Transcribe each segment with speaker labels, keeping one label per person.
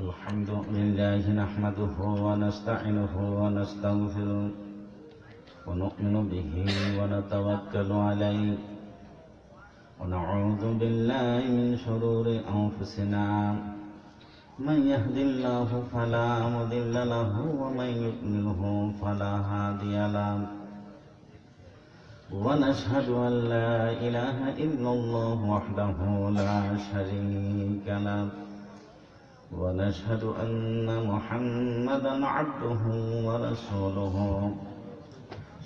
Speaker 1: الحمد لله نحمده ونستعينه ونستغفره ونؤمن به ونتوكل عليه ونعوذ بالله من شرور أنفسنا من يهد الله فلا مضل له ومن يضلله فلا هادي له ونشهد أن لا إله إلا الله وحده لا شريك له ونشهد أن محمدا عبده ورسوله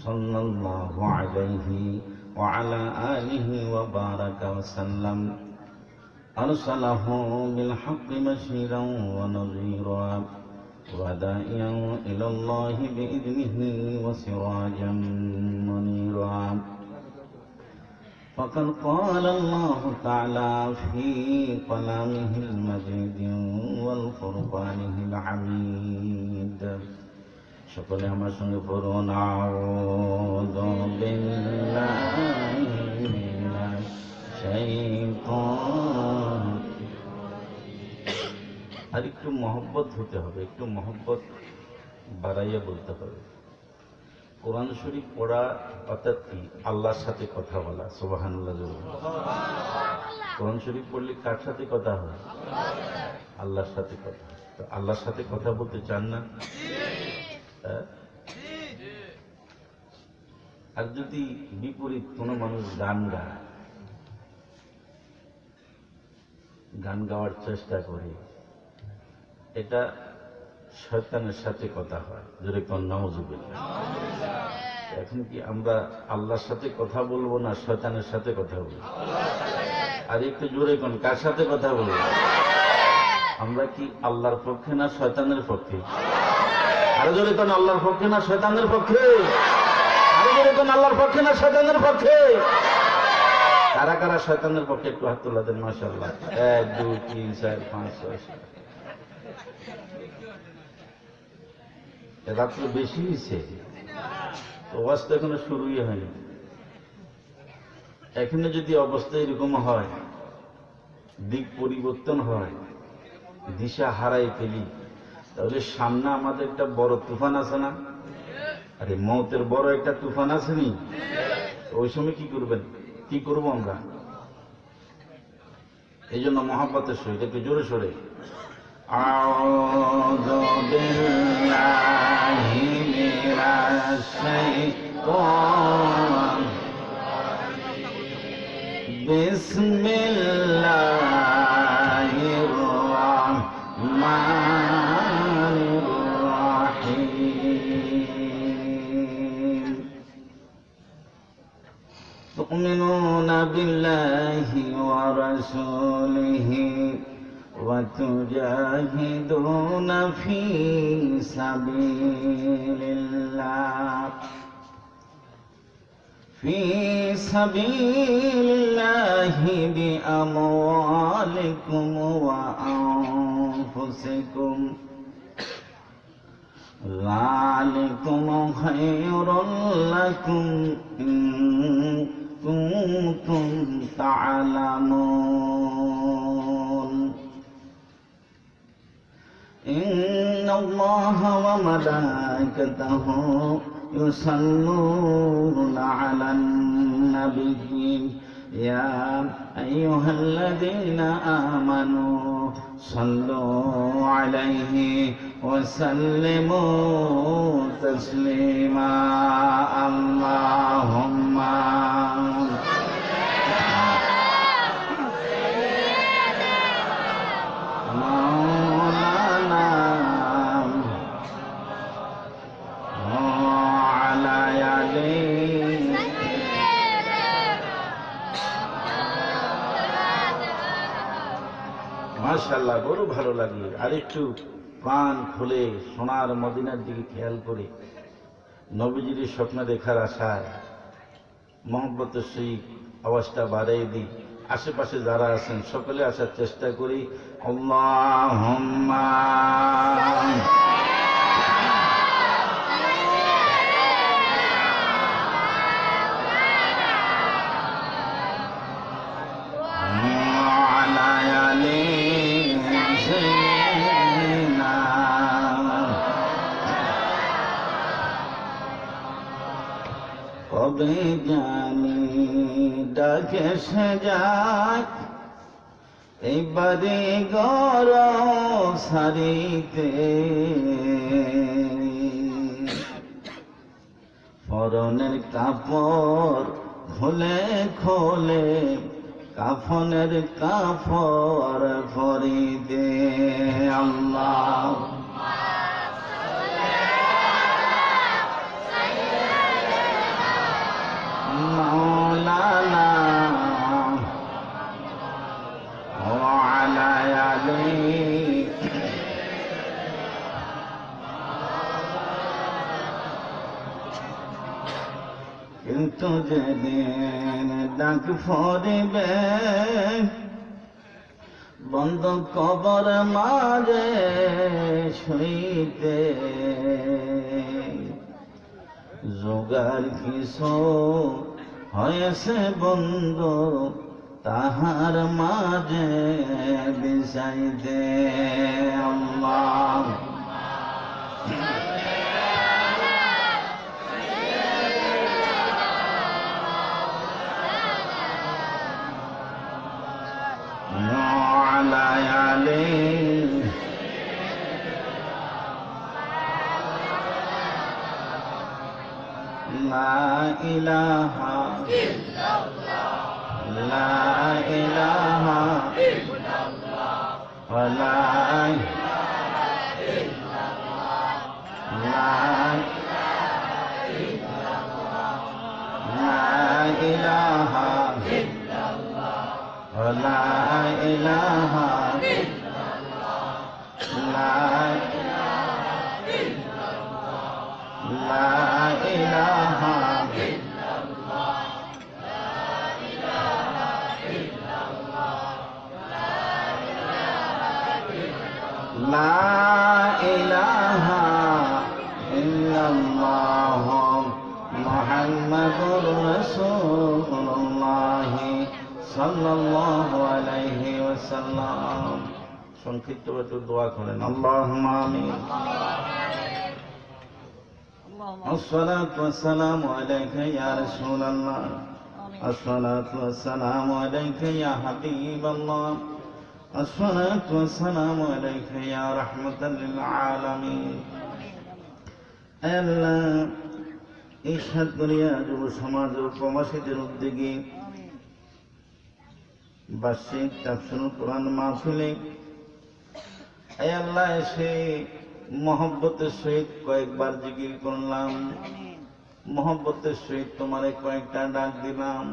Speaker 1: صلى الله عليه وعلى آله وبارك وسلم أرسله بالحق بشيرا ونذيرا وداعيا إلى الله بإذنه وسراجا منيرا فقد قال الله تعالى في كلامه المجيد والفرقانه الحميد সকলে আমার সঙ্গে পড়ুন আউযু বিল্লাহি মিনাশ শাইতান। আর একটু মহব্বত হতে হবে, একটু মহব্বত বাড়াইয়া বলতে হবে। কোরআন শরীফ পড়া অর্থাৎ কি? আল্লাহর সাথে কথা বলা। সুবহানাল্লাহ। কোরআন শরীফ পড়লে কার সাথে কথা হয়? আল্লাহর সাথে কথা। তো আল্লাহর সাথে কথা বলতে চান না? আর যদি বিপরীত কোনো মানুষ গান গায়, গান গাওয়ার চেষ্টা করে, এটা শয়তানের সাথে কথা হয়। জোরে কোন নাউযুবিল্লাহ। এখন কি আমরা আল্লাহর সাথে কথা বলবো না শয়তানের সাথে কথা বলবো? আর একটু জোরে কোন, কার সাথে কথা বলবো? আমরা কি আল্লাহর পক্ষে না শয়তানের পক্ষে? আরো জোরে কোন, আল্লাহর পক্ষে না শয়তানের পক্ষে? আরো জোরে কোন, আল্লাহর পক্ষে না শয়তানের পক্ষে? কারা কারা শয়তানের পক্ষে একটু হাত তোলা দেন। মাশাআল্লাহ। 1 2 3 4 5 6 রাত্র বেশি হয়েছে, অবস্থা এখনো শুরুই হয়নি। এখানে যদি অবস্থা এরকম হয়, দিক পরিবর্তন হয়, দিশা হারাই ফেলি, তাহলে সামনে আমাদের একটা বড় তুফান আছে না? আরে মৌতের বড় একটা তুফান আছে নি? ওই সময় কি করবেন? কি করব আমরা? এই জন্য মহব্বতের সহিত একটু জোরে সরে আউযু বিল্লাহি মিনাশ শাইতান বিসমিল্লাহির রাহমানির রাহিম। তুমিনুনা বিল্লাহি ওয়া রাসূলিহি وتجاهدون في سبيل الله بأموالكم وأنفسكم ذلكم خير لكم إن كنتم تعلمون إن الله وملائكته يصلون على النبي يا أيها الذين آمنوا صلوا عليه وسلموا تسليما اللهم মাশাআল্লাহ, বড় ভালো লাগে। আর একটু প্রাণ খুলে সোনার মদিনার দিকে খেয়াল করে নবীজির স্বপ্ন দেখার আশায় মহব্বতের সহিত আওয়াজটা বাড়াই দিই। আশেপাশে যারা আছেন সকলে আসার চেষ্টা করি। আল্লাহুম্মা কবে জানি ডাকে সে যায় এইবারে গর সারিতে পরনের কাপড় খুলে খুলে কাফনের কাপড় পরিতে আল্লাহ মাওলানা ওয়ালা আলী কিন্তু যেদিন ডাক পড়িবে বন্ধ কবর মাঝে শুইতে জোগার কিছু হয়েছে বন্ধ তাহার মাঝে বিছাইতে আল্লাহ لا إله إلا الله لا إله إلا الله ولا إله إلا الله لا إله إلا الله لا إله إلا الله ولا إله إلا الله لا إله إلا الله لا إله إلا الله لا إله إلا الله محمد رسول الله صلى الله عليه وسلم সংক্ষিপ্ত দোয়া করেন আল্লাহুম্মা আমিন الصلاة والسلام عليك يا رسول الله الصلاة والسلام عليك يا حبيب الله الصلاة والسلام عليك يا رحمة للعالمين আল্লাহ ইরশাদ করিয়া যুব সমাজ ও প্রবাসীদের উদ্যোগে বার্ষিক তাফসীরুল কোরআন মাহফিলে আল্লাহ এসে মোহব্বতের সহিত কয়েকবার জিকির করলাম মোহব্বতের সহিত তোমারে কয়েকটা ডাক দিলাম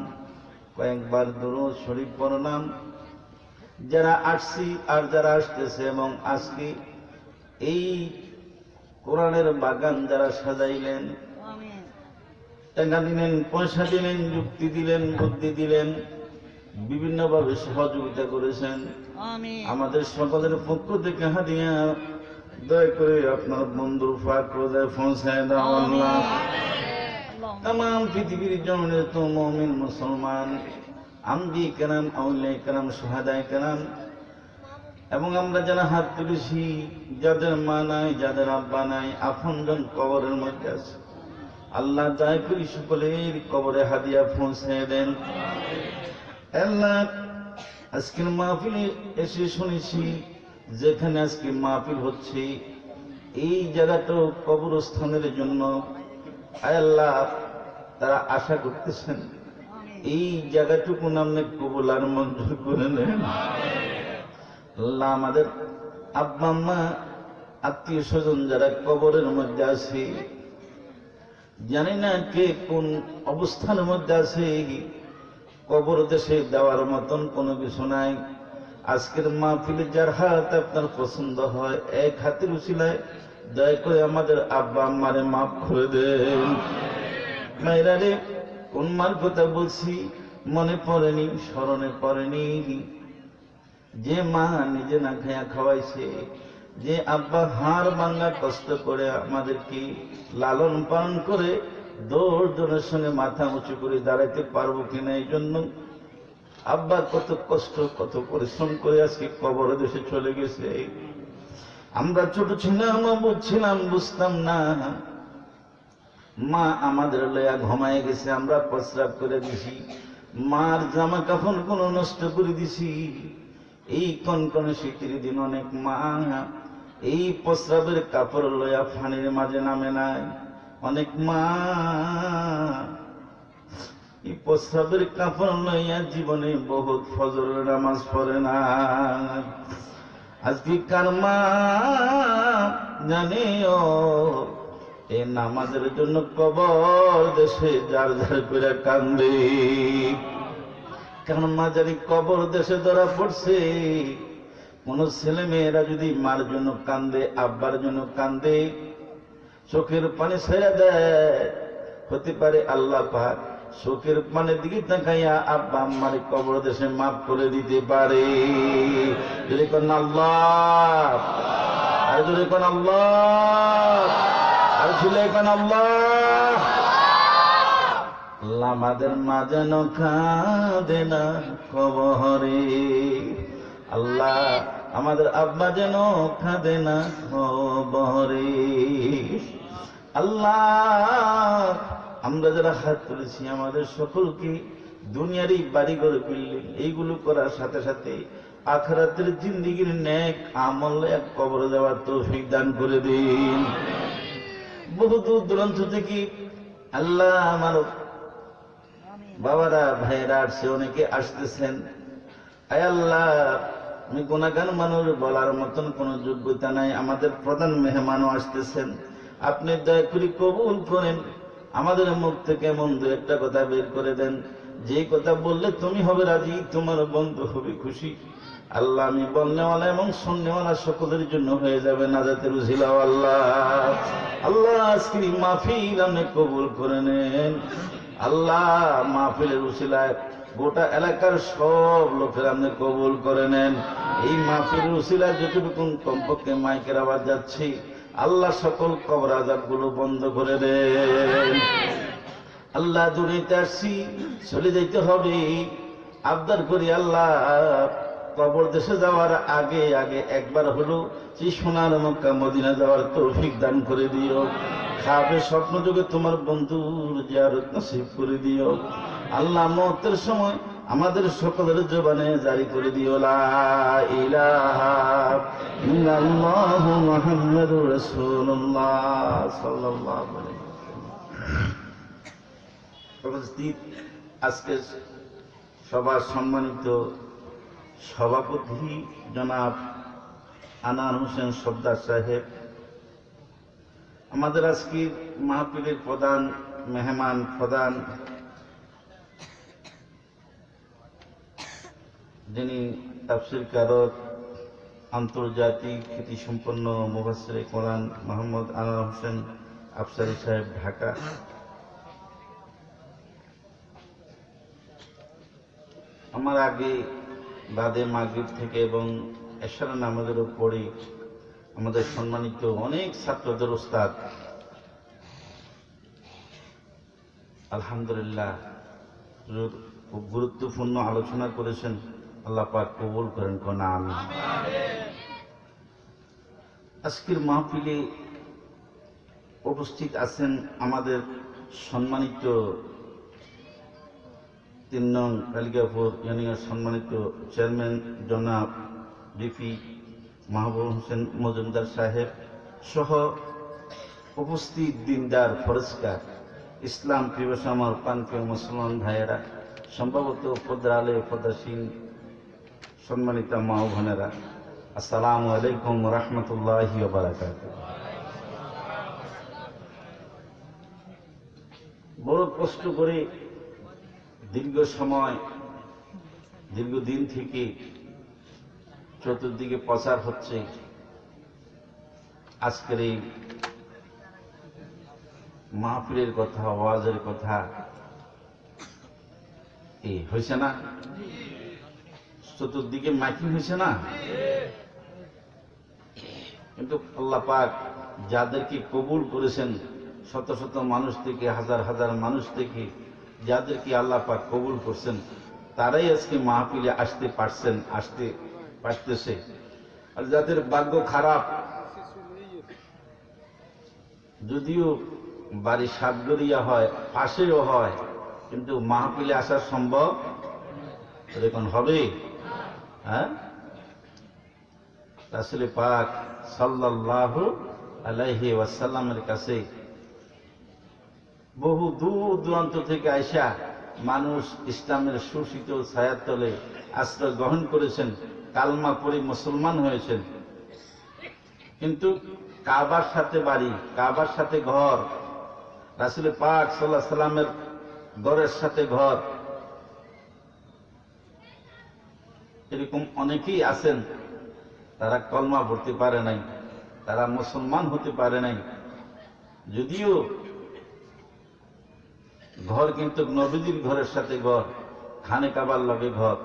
Speaker 1: কয়েকবার দুরূদ শরীফ পড়লাম যারা আসছি আর যারা আসতেছে এবং আজকে এই কোরআনের বাগান যারা সাজাইলেন টাকা দিলেন পয়সা দিলেন যুক্তি দিলেন বুদ্ধি দিলেন বিভিন্নভাবে সহযোগিতা করেছেন আমাদের সকলের পক্ষ থেকে হাদিয়া দয়া করে আপনার বন্ধুর ফাঁক রোজায় পৌঁছায় দাও আল্লাহ तमाम পৃথিবীর জনের তো মুমিন মুসলমান আমদি کرام আউলিয়া کرام শুহাদায়ে کرام এবং আমরা যারা হাত তুলেছি যাদের মা নাই যাদের আব্বা নাই আপনজন কবরের মধ্যে আছে আল্লাহ দয়া করে সকলের কবরে হাদিয়া পৌঁছায় দেন আল্লাহ আজকের মাহফিলে এসে শুনেছি যেখানে আজকে মাহফিল হচ্ছে এই জায়গাটা কবরস্থানের জন্য আল্লাহ তারা আশা করতেছেন এই জায়গাটুকু নামে কবুল আর মঞ্জুর করে নেন আল্লাহ আমাদের আব্বা আম্মা আত্মীয় স্বজন যারা কবরের মধ্যে আছে জানি না কে কোন অবস্থানের মধ্যে আছে কবর দেশে দেওয়ার মতন কোনো কিছু নাই আজকের মাহফিলে যার হাত আপনার পছন্দ হয় এক হাতের উসিলায় দয়া করে আমাদের আব্বা আম্মারে মাফ করে দেন মায়েরা রে কোন মার কথা বলছি মনে পড়েনি স্মরণে পড়েনি যে মা নিজে না খায়া খাওয়াইছে যে আব্বা হাড় ভাঙা কষ্ট করে আমাদেরকে লালন পালন করে 10 জনের সঙ্গে মাথা উঁচু করে দাঁড়াইতে পারবো কিনা এই জন্য আব্বা কত কষ্ট কত পরিশ্রম করে আজকে কবর দেশে চলে গেছে আমরা ছোট ছিলাম বুঝছিলাম বুঝতাম না মা আমাদের লইয়া ঘুমায় গেছে, আমরা প্রস্রাব করে দিছি, মার জামা কাপড় কোন নষ্ট করে দিছি। এই কনকনে শীতের দিন অনেক মা এই প্রস্রাবের কাপড় লইয়া পানির মাঝে নামে নাই। অনেক মা এই প্রস্রাবের কাপড় লইয়া জীবনে বহুত ফজরের নামাজ পড়ে না। আজকে কার মা জানিও এই নামাজের জন্য কবর দেশে যার যার করে কান্দে। কারণ মা জানি কবর দেশে ধরা পড়ছে। কোন ছেলে মেয়েরা যদি মার জন্য কান্দে, আব্বার জন্য কান্দে, চোখের পানি ছেড়ে দেয়, হতে পারে আল্লাহ পাক চোখের পানির দিকে তাকাইয়া আব্বা আম্মার কবর দেশে মাফ করে দিতে পারে। যদি কোন আল্লাহ, আর যদি কোন আল্লাহ, আর ছিল কোন আল্লাহ। আমাদের মা যেন কাঁদে না কবরে, আল্লাহ আমাদের আব্বা যেন কাঁদে না কবরে। আল্লাহ আমরা যারা হাত তুলেছি আমাদের সকলকে দুনিয়ারই বাড়িঘর বিল্ডিং এইগুলো করার সাথে সাথে আখিরাতের জিন্দেগির নেক আমল এক কবরে যাওয়ার তৌফিক দান করে দিন। বহু দূর দূরান্ত থেকে আল্লাহ আমার বাবারা ভাইরা আসছে, অনেকে আসতেছেন। আয় আল্লাহ, আমি গুনাহগার মানুষ, বলার মতন কোন যোগ্যতা নাই। আমাদের প্রধান মেহমানও আসতেছেন, আপনি দয়া করে কবুল করেন। আমাদের মুখ থেকে এমন দু একটা কথা বের করে দেন, যে কথা বললে তুমি হবে রাজি, তোমার বন্ধু হবে খুশি। আল্লাহ আমি বলনেওয়ালা এবং শুননেওয়ালা সকলের জন্য হয়ে যাবে নাজাতের উসিলা। আল্লাহ আল্লাহ আজকের মাহফিল আপনি কবুল করে নেন। আল্লাহ মাহফিলের উসিলায় গোটা এলাকার সব লোকের আপনি কবুল করে নেন। এই মাহফিলের উসিলায় যতটুকু কমপক্ষে মাইকের আওয়াজ যাচ্ছে, আল্লাহ সকল কবর আযাব গুলো বন্ধ করে দেন। আল্লাহ দুনিয়াতে আসছি, চলে যাইতে হবে, আবদার করি আল্লাহ কবর দেশে যাওয়ার আগে আগে একবার হলো সেই সোনার মক্কা মদিনা যাওয়ার তৌফিক দান করে দিও। খাবে স্বপ্ন যুগে তোমার বন্ধুর জিয়ারত নসিব করে দিও। আল্লাহ মওতের সময় আমাদের সকলের জবানে জারি করে দিও লা ইলাহা ইল্লাল্লাহু মুহাম্মাদুর রাসূলুল্লাহ সাল্লাল্লাহু আলাইহি ওয়াসাল্লাম। আজকে সবার সম্মানিত সভাপতি জনাব আনার হোসেন সর্দার সাহেব, আমাদের আজকে মাহফিলের প্রধান মেহমান, প্রধান যিনি তাফসীরকারক, আন্তর্জাতিক খ্যাতিসম্পন্ন মুফাসসিরে কোরআন মোহাম্মদ আনার হোসেন আফসারী সাহেব, ঢাকা। আমার আগে বাদে মাগরিব থেকে এবং এশার নামাজের পরে আমাদের সম্মানিত অনেক ছাত্রদের উস্তাদ আলহামদুলিল্লাহ খুব গুরুত্বপূর্ণ আলোচনা করেছেন। আল্লাহ পাক কবুল করেন কোন আমিন। আজকের মাহফিলে উপস্থিত আছেন আমাদের সম্মানিত ৩ নং কালিকাপুর ইউনিয়নের সম্মানিত চেয়ারম্যান জনাব ডিপি মাহবুব হোসেন মজুমদার সাহেব সহ উপস্থিত দিনদার, ফরজকার, ইসলাম প্রিয় আমার প্রাণপ্রিয় মুসলমান ভাইয়েরা, সম্ভবত পদ্রালে পদ্রাসীন সম্মানিত মা ও বোনেরা, আসসালামু আলাইকুম রহমতুল্লাহি ওয়া বারাকাতুহু। বড় কষ্ট করে দীর্ঘ সময়, দীর্ঘদিন থেকে চতুর্দিকে প্রচার হচ্ছে আজকের এই মাহফিলের কথা, ওয়াজের কথা। এই হয়েছে না, চতুর্দিকে মাইকিং হয়েছে না? কিন্তু আল্লাহ পাক যাদেরকে কবুল করেছেন, শত শত মানুষ থেকে, হাজার হাজার মানুষ থেকে যাদেরকে আল্লাহ পাক কবুল করছেন, তারাই আজকে মাহফিলে আসতে পারছেন, আসতে পারতেছে। আর যাদের ভাগ্য খারাপ, যদিও বাড়ি সাতগড়িয়া হয়, পাশেও হয়, কিন্তু মাহফিলে আসা সম্ভব এরকম হবে? হ্যাঁ, রাসূল পাক সাল্লাল্লাহু আলাইহি ওয়াসাল্লামের কাছে বহু দূর দূরান্ত থেকে আইসা মানুষ ইসলামের সুশীতল ছায়ার তলে আশ্রয় গ্রহণ করেছেন, কালমা পড়ে মুসলমান হয়েছেন। কিন্তু কাবার সাথে বাড়ি, কাবার সাথে ঘর, রাসূল পাক সাল্লাল্লাহু আলাইহি সাল্লামের ঘরের সাথে ঘর, এরকম অনেকেই আছেন তারা কলমা পড়তে পারে নাই, তারা মুসলমান হতে পারে নাই। যদিও ঘর কিন্তু নবীজির ঘরের সাথে ঘর, খানে কাবার লগে ঘর,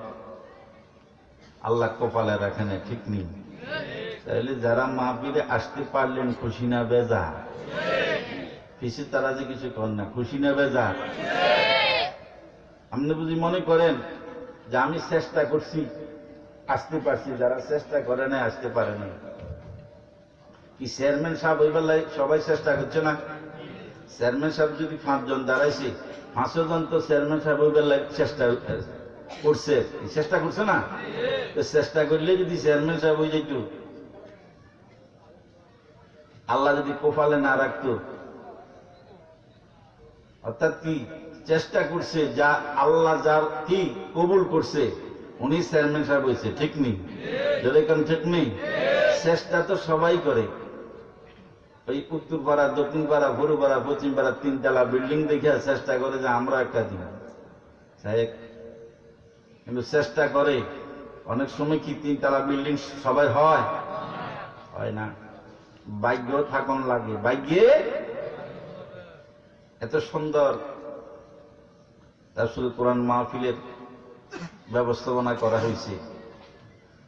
Speaker 1: আল্লাহ কপালে রাখেন, ঠিক নেই। তাহলে যারা মাহফিলে আসতে পারলেন খুশি না বেজা? পিছিয়ে তারা যে কিছু করেন না, খুশি না বেজা? আপনি বুঝি মনে করেন যে আমি চেষ্টা করছি আসতে পারছি, যারা চেষ্টা করে নাই আসতে পারে নাই। কি চেয়ারম্যান সাহেব ওই বেলায় সবাই চেষ্টা করছে না? চেয়ারম্যান সাহেব যদি 5 জন দাঁড়াইছে, 5 জন তো চেয়ারম্যান সাহেব ওই বেলায় চেষ্টা করছে, চেষ্টা করছে না? চেষ্টা করলে যদি চেয়ারম্যান সাহেব হয়ে যেত, আল্লাহ যদি কপালে না রাখতো, অর্থাৎ কি চেষ্টা করছে, যা আল্লাহ যার কি কবুল করছে উনি চেয়ারম্যান সাহেব হয়েছে, ঠিক নেই? যদি কেন ঠিক নেই? চেষ্টা তো সবাই করে। ওই উত্তর পাড়া, দক্ষিণ পাড়া, ভোর পাড়া, পশ্চিম পাড়া 3 তলা বিল্ডিং দেখে চেষ্টা করে যে আমরা একটা দিন, কিন্তু চেষ্টা করে। অনেক সময় কি 3 তলা বিল্ডিং সবাই হয়? হয় না। ভাগ্য থাকুন লাগে, ভাগ্যে এত সুন্দর রাসূল কোরআন মাহফিলের ব্যবস্থাপনা করা হয়েছে।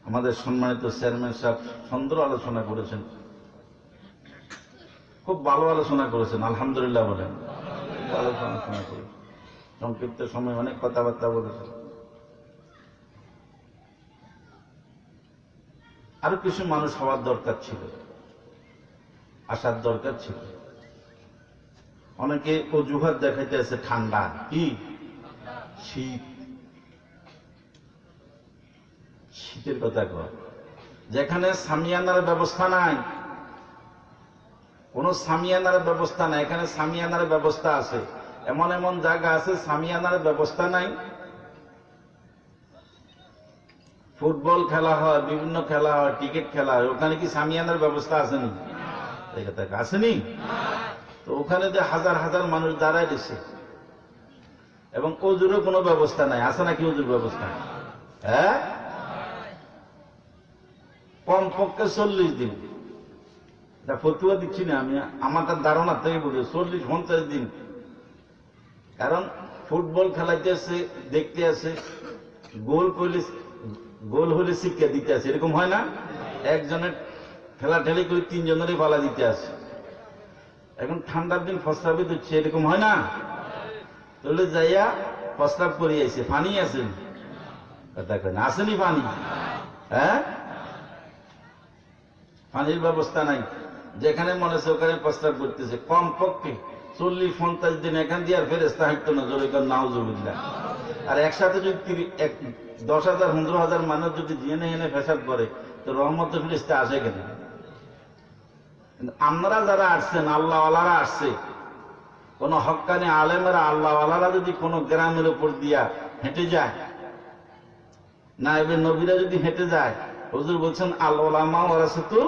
Speaker 1: আমাদের সম্মানিত চেয়ারম্যান সাহেব সুন্দর আলোচনা করেছেন, খুব ভালো আলোচনা করেছেন, আলহামদুলিল্লাহ বলেন। ভালো আলোচনা করেছেন, সংক্ষিপ্ত সময় অনেক কথাবার্তা বলেছেন। আরো কিছু মানুষ হওয়ার দরকার ছিল, আসার দরকার ছিল। অনেকে অজুহাত দেখাইতে আছে ঠান্ডা, কি শীত, শীতের কথা কর। যেখানে সামিয়ানার ব্যবস্থা নাই, কোন সামিয়ানার ব্যবস্থা নাই, এখানে সামিয়ানার ব্যবস্থা আছে। এমন এমন জায়গা আছে সামিয়ানার ব্যবস্থা নাই। ফুটবল খেলা হয়, বিভিন্ন খেলা হয়, ক্রিকেট খেলা হয়, ওখানে কি সামিয়ানার ব্যবস্থা আসেনি? আসেনি? তো ওখানে যে হাজার হাজার মানুষ দাঁড়ায় দিচ্ছে, এবং ওজুরও কোনো ব্যবস্থা নাই। আছে নাকি ওজুর ব্যবস্থা? হ্যাঁ, কমপক্ষে 40 দিন। এটা ফতুয়া দিচ্ছি না আমি, আমার ধারণা থেকে বুঝে 40-50 দিন। কারণ ফুটবল খেলাইতে আছে, দেখতে আছে, গোল হলে শিক্ষা দিতে আছে, এরকম হয় না? একজনের খেলা ঠেলি করে 3 জনেরই পালা দিতে আছে। এখন ঠান্ডার দিন প্রস্রাবিত হচ্ছে, এরকম হয় না? তাহলে যাইয়া প্রস্রাব করে আইছে, পানি আছেন? কথা কেন আসেনি পানি? হ্যাঁ, পানির ব্যবস্থা নাই। যেখানে মনে হচ্ছে ওখানে প্রস্রাব করতেছে। কমপক্ষে 40-50 দিন এখান দিয়ে আর ফেরেশতা হাঁটতো না, জোরে কর নাউজুবিল্লাহ। আর একসাথে যদি 10,000-15,000 মানুষ যদি জেনে এনে পেশাব করে, তো রহমতের ফেরেশতা আসে কেন? আমরা যারা আসছেন, আল্লাহওয়ালারা আসছে, কোন হক্কানি আলেমেরা আল্লাহওয়ালারা যদি কোন গ্রামের উপর দিয়া হেঁটে যায়, না এবার নবীরা যদি হেঁটে যায়, হুজুর বলছেন আল উলামা ওয়ারাসাতুল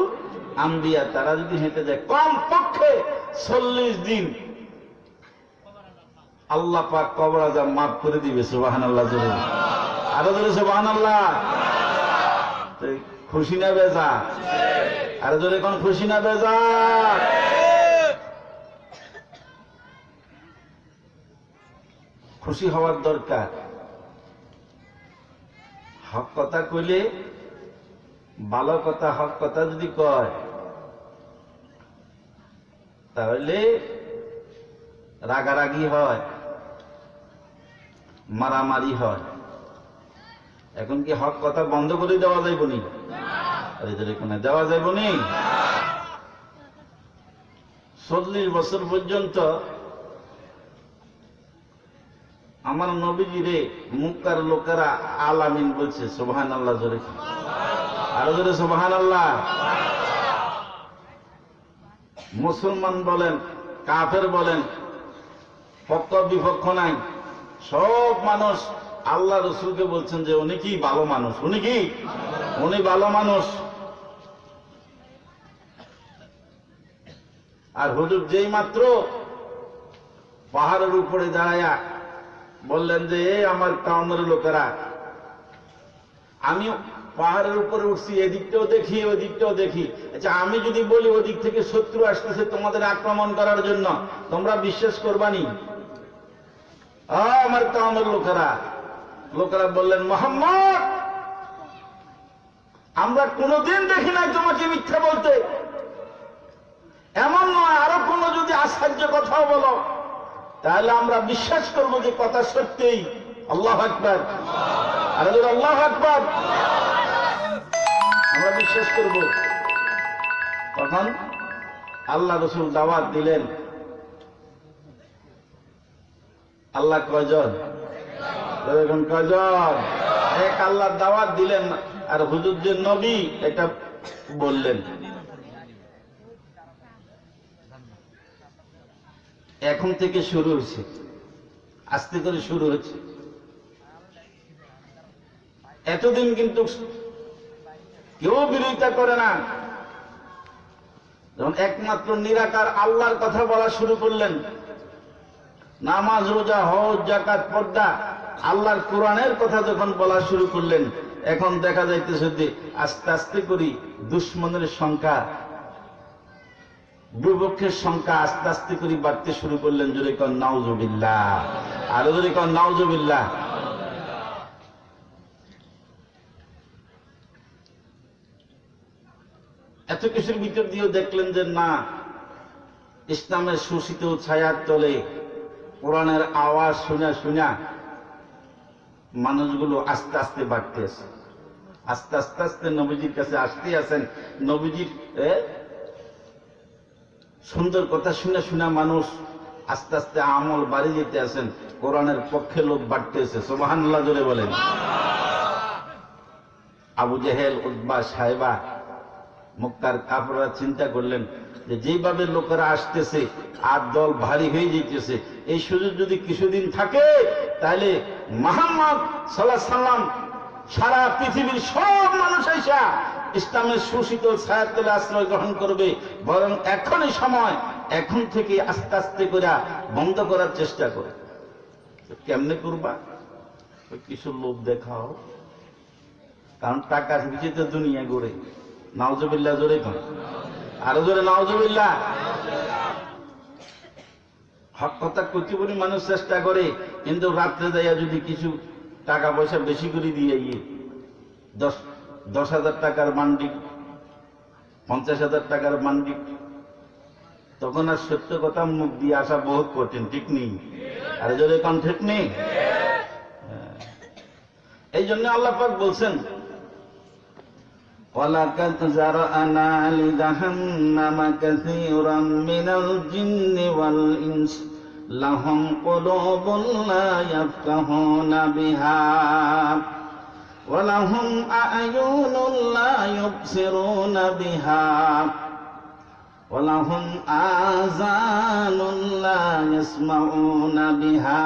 Speaker 1: আম্বিয়া, তারা যদি হেঁটে যায় কমপক্ষে 40 দিন আল্লাহ পাক কবর আযাব মাফ করে দিবে। সুবহানাল্লাহ, জোরে আরো জোরে সুবহানাল্লাহ। খুশি না বেজা? আরো জোরে কোন খুশি না বেজা? খুশি হওয়ার দরকার। হক কথা কইলে, ভালো কথা, হক কথা যদি কয়, তাহলে রাগারাগি হয়, মারামারি হয়। এখন কি হক কথা বন্ধ করে দেওয়া যাইব নি? দেওয়া যাইব নি? 40 বছর পর্যন্ত আমার নবীজিরে মক্কার লোকেরা আলামিন বলছে। সুবহানাল্লাহ জোরে, আরো জোরে সুবহানাল্লাহ। মুসলমান বলেন, কাফের বলেন, পক্ষ বিপক্ষ নাই, সব মানুষ আল্লাহ রসুলকে বলছেন যে উনি কি ভালো মানুষ, উনি ভালো মানুষ। আর হুজুর যেই মাত্র পাহাড়ের উপরে দাঁড়ায়া বললেন যে আমার টাউনের লোকেরা, আমি পাহাড়ের উপরে উঠছি, এদিকটাও দেখি ওদিকটাও দেখি, আচ্ছা আমি যদি বলি ওদিক থেকে শত্রু আসতেছে তোমাদের আক্রমণ করার জন্য, তোমরা বিশ্বাস করবানি? আমার টাউনের লোকেরা বললেন, মুহাম্মদ আমরা কোনদিন দেখি নাই তোমাকে মিথ্যা বলতে, এমন নয়, আরো কোনো যদি আশ্চর্য কথাও বলো তাহলে আমরা বিশ্বাস করবো যে কথা সত্যিই। আল্লাহু আকবার, আর আল্লাহু আকবার, আমরা বিশ্বাস করব। তখন আল্লাহ রসুল দাওয়াত দিলেন। আল্লাহ কয়জন? কয়জন? এক আল্লাহ দাওয়াত দিলেন, আর হুজুর যে নবী এটা বললেন। এখন থেকে শুরু হয়েছে, আস্তে করে শুরু হচ্ছে। এতদিন কিন্তু কেউ বিরোধিতা করে না। যখন একমাত্র নিরাকার আল্লাহর কথা বলা শুরু করলেন, নামাজ রোজা হজ যাকাত পর্দা আল্লাহর কোরআনের কথা যখন বলা শুরু করলেন, এখন দেখা যাইতেছে যে আস্তে আস্তে করে দুশ্মনের সংখ্যা, বিপক্ষের সংখ্যা আস্তে আস্তে করে বাড়তে শুরু করলেন। জোরে কন নাউজুবিল্লাহ, আরো জোরে কন নাউজুবিল্লাহ। এত কিছুর ভিতর দিয়েও দেখলেন যে না, ইসলামের সুশীতল ছায়ার তলে কোরআনের আওয়াজ শুনা শুনা মানুষগুলো আস্তে আস্তে বাড়তে আছে, আস্তে আস্তে আস্তে নবীজির কাছে আসতে আছেন। নবীজির সুন্দর কথা শুনে শুনে মানুষ আস্তে আস্তে আমল বাড়ি যেতে আছেন, কোরআনের পক্ষে লোক বাড়তেছে। সুবহানাল্লাহ জোরে বলেন। আবু জেহেল, উতবা, সাইবা, মক্কার কাফেররা চিন্তা করলেন যে যেভাবে লোকেরা আসতেছে আর দল ভারী হয়ে যেতেছে, এই সুযোগ যদি কিছুদিন থাকে তাহলে মুহাম্মদ সাল্লাল্লাহু আলাইহি সাল্লাম সারা পৃথিবীর সব মানুষ আইসা ইসলামের সুশীতল ছায়ার তলে আশ্রয় গ্রহণ করবে। বরং এখনই সময়, এখন থেকে আস্তে আস্তে করে বন্ধ করার চেষ্টা করে। কেমনে করবা? কিছু লোভ দেখাও, কারণ টাকার ভিতরে দুনিয়া গড়ে। নাউজুবিল্লাহ জোরে কন, আরো জোরে নাউজুবিল্লাহ। হক কথা কতিপরি মানুষ চেষ্টা করে, কিন্তু রাত্রে যাইয়া যদি কিছু টাকা পয়সা বেশি করে দিয়ে 10,000 টাকার মান্ডি, 50,000 টাকার মান্ডি, তখন আর সত্য কথা মুখ দিয়ে আসা বহুত কঠিন, ঠিক নেই? আরে জোরে কন ঠিক নেই? এই জন্য আল্লাহ পাক বলছেন, وَلَقَدْ زَرَعْنَا لِجَهَنَّمَ كَثِيرًا مِنَ الْجِنِّ وَالْإِنسِ لَهُمْ قُلُوبٌ لَا يَفْقَهُونَ بِهَا وَلَهُمْ أَعْيُنٌ لَا يُبْصِرُونَ بِهَا وَلَهُمْ آذَانٌ لَا يَسْمَعُونَ بِهَا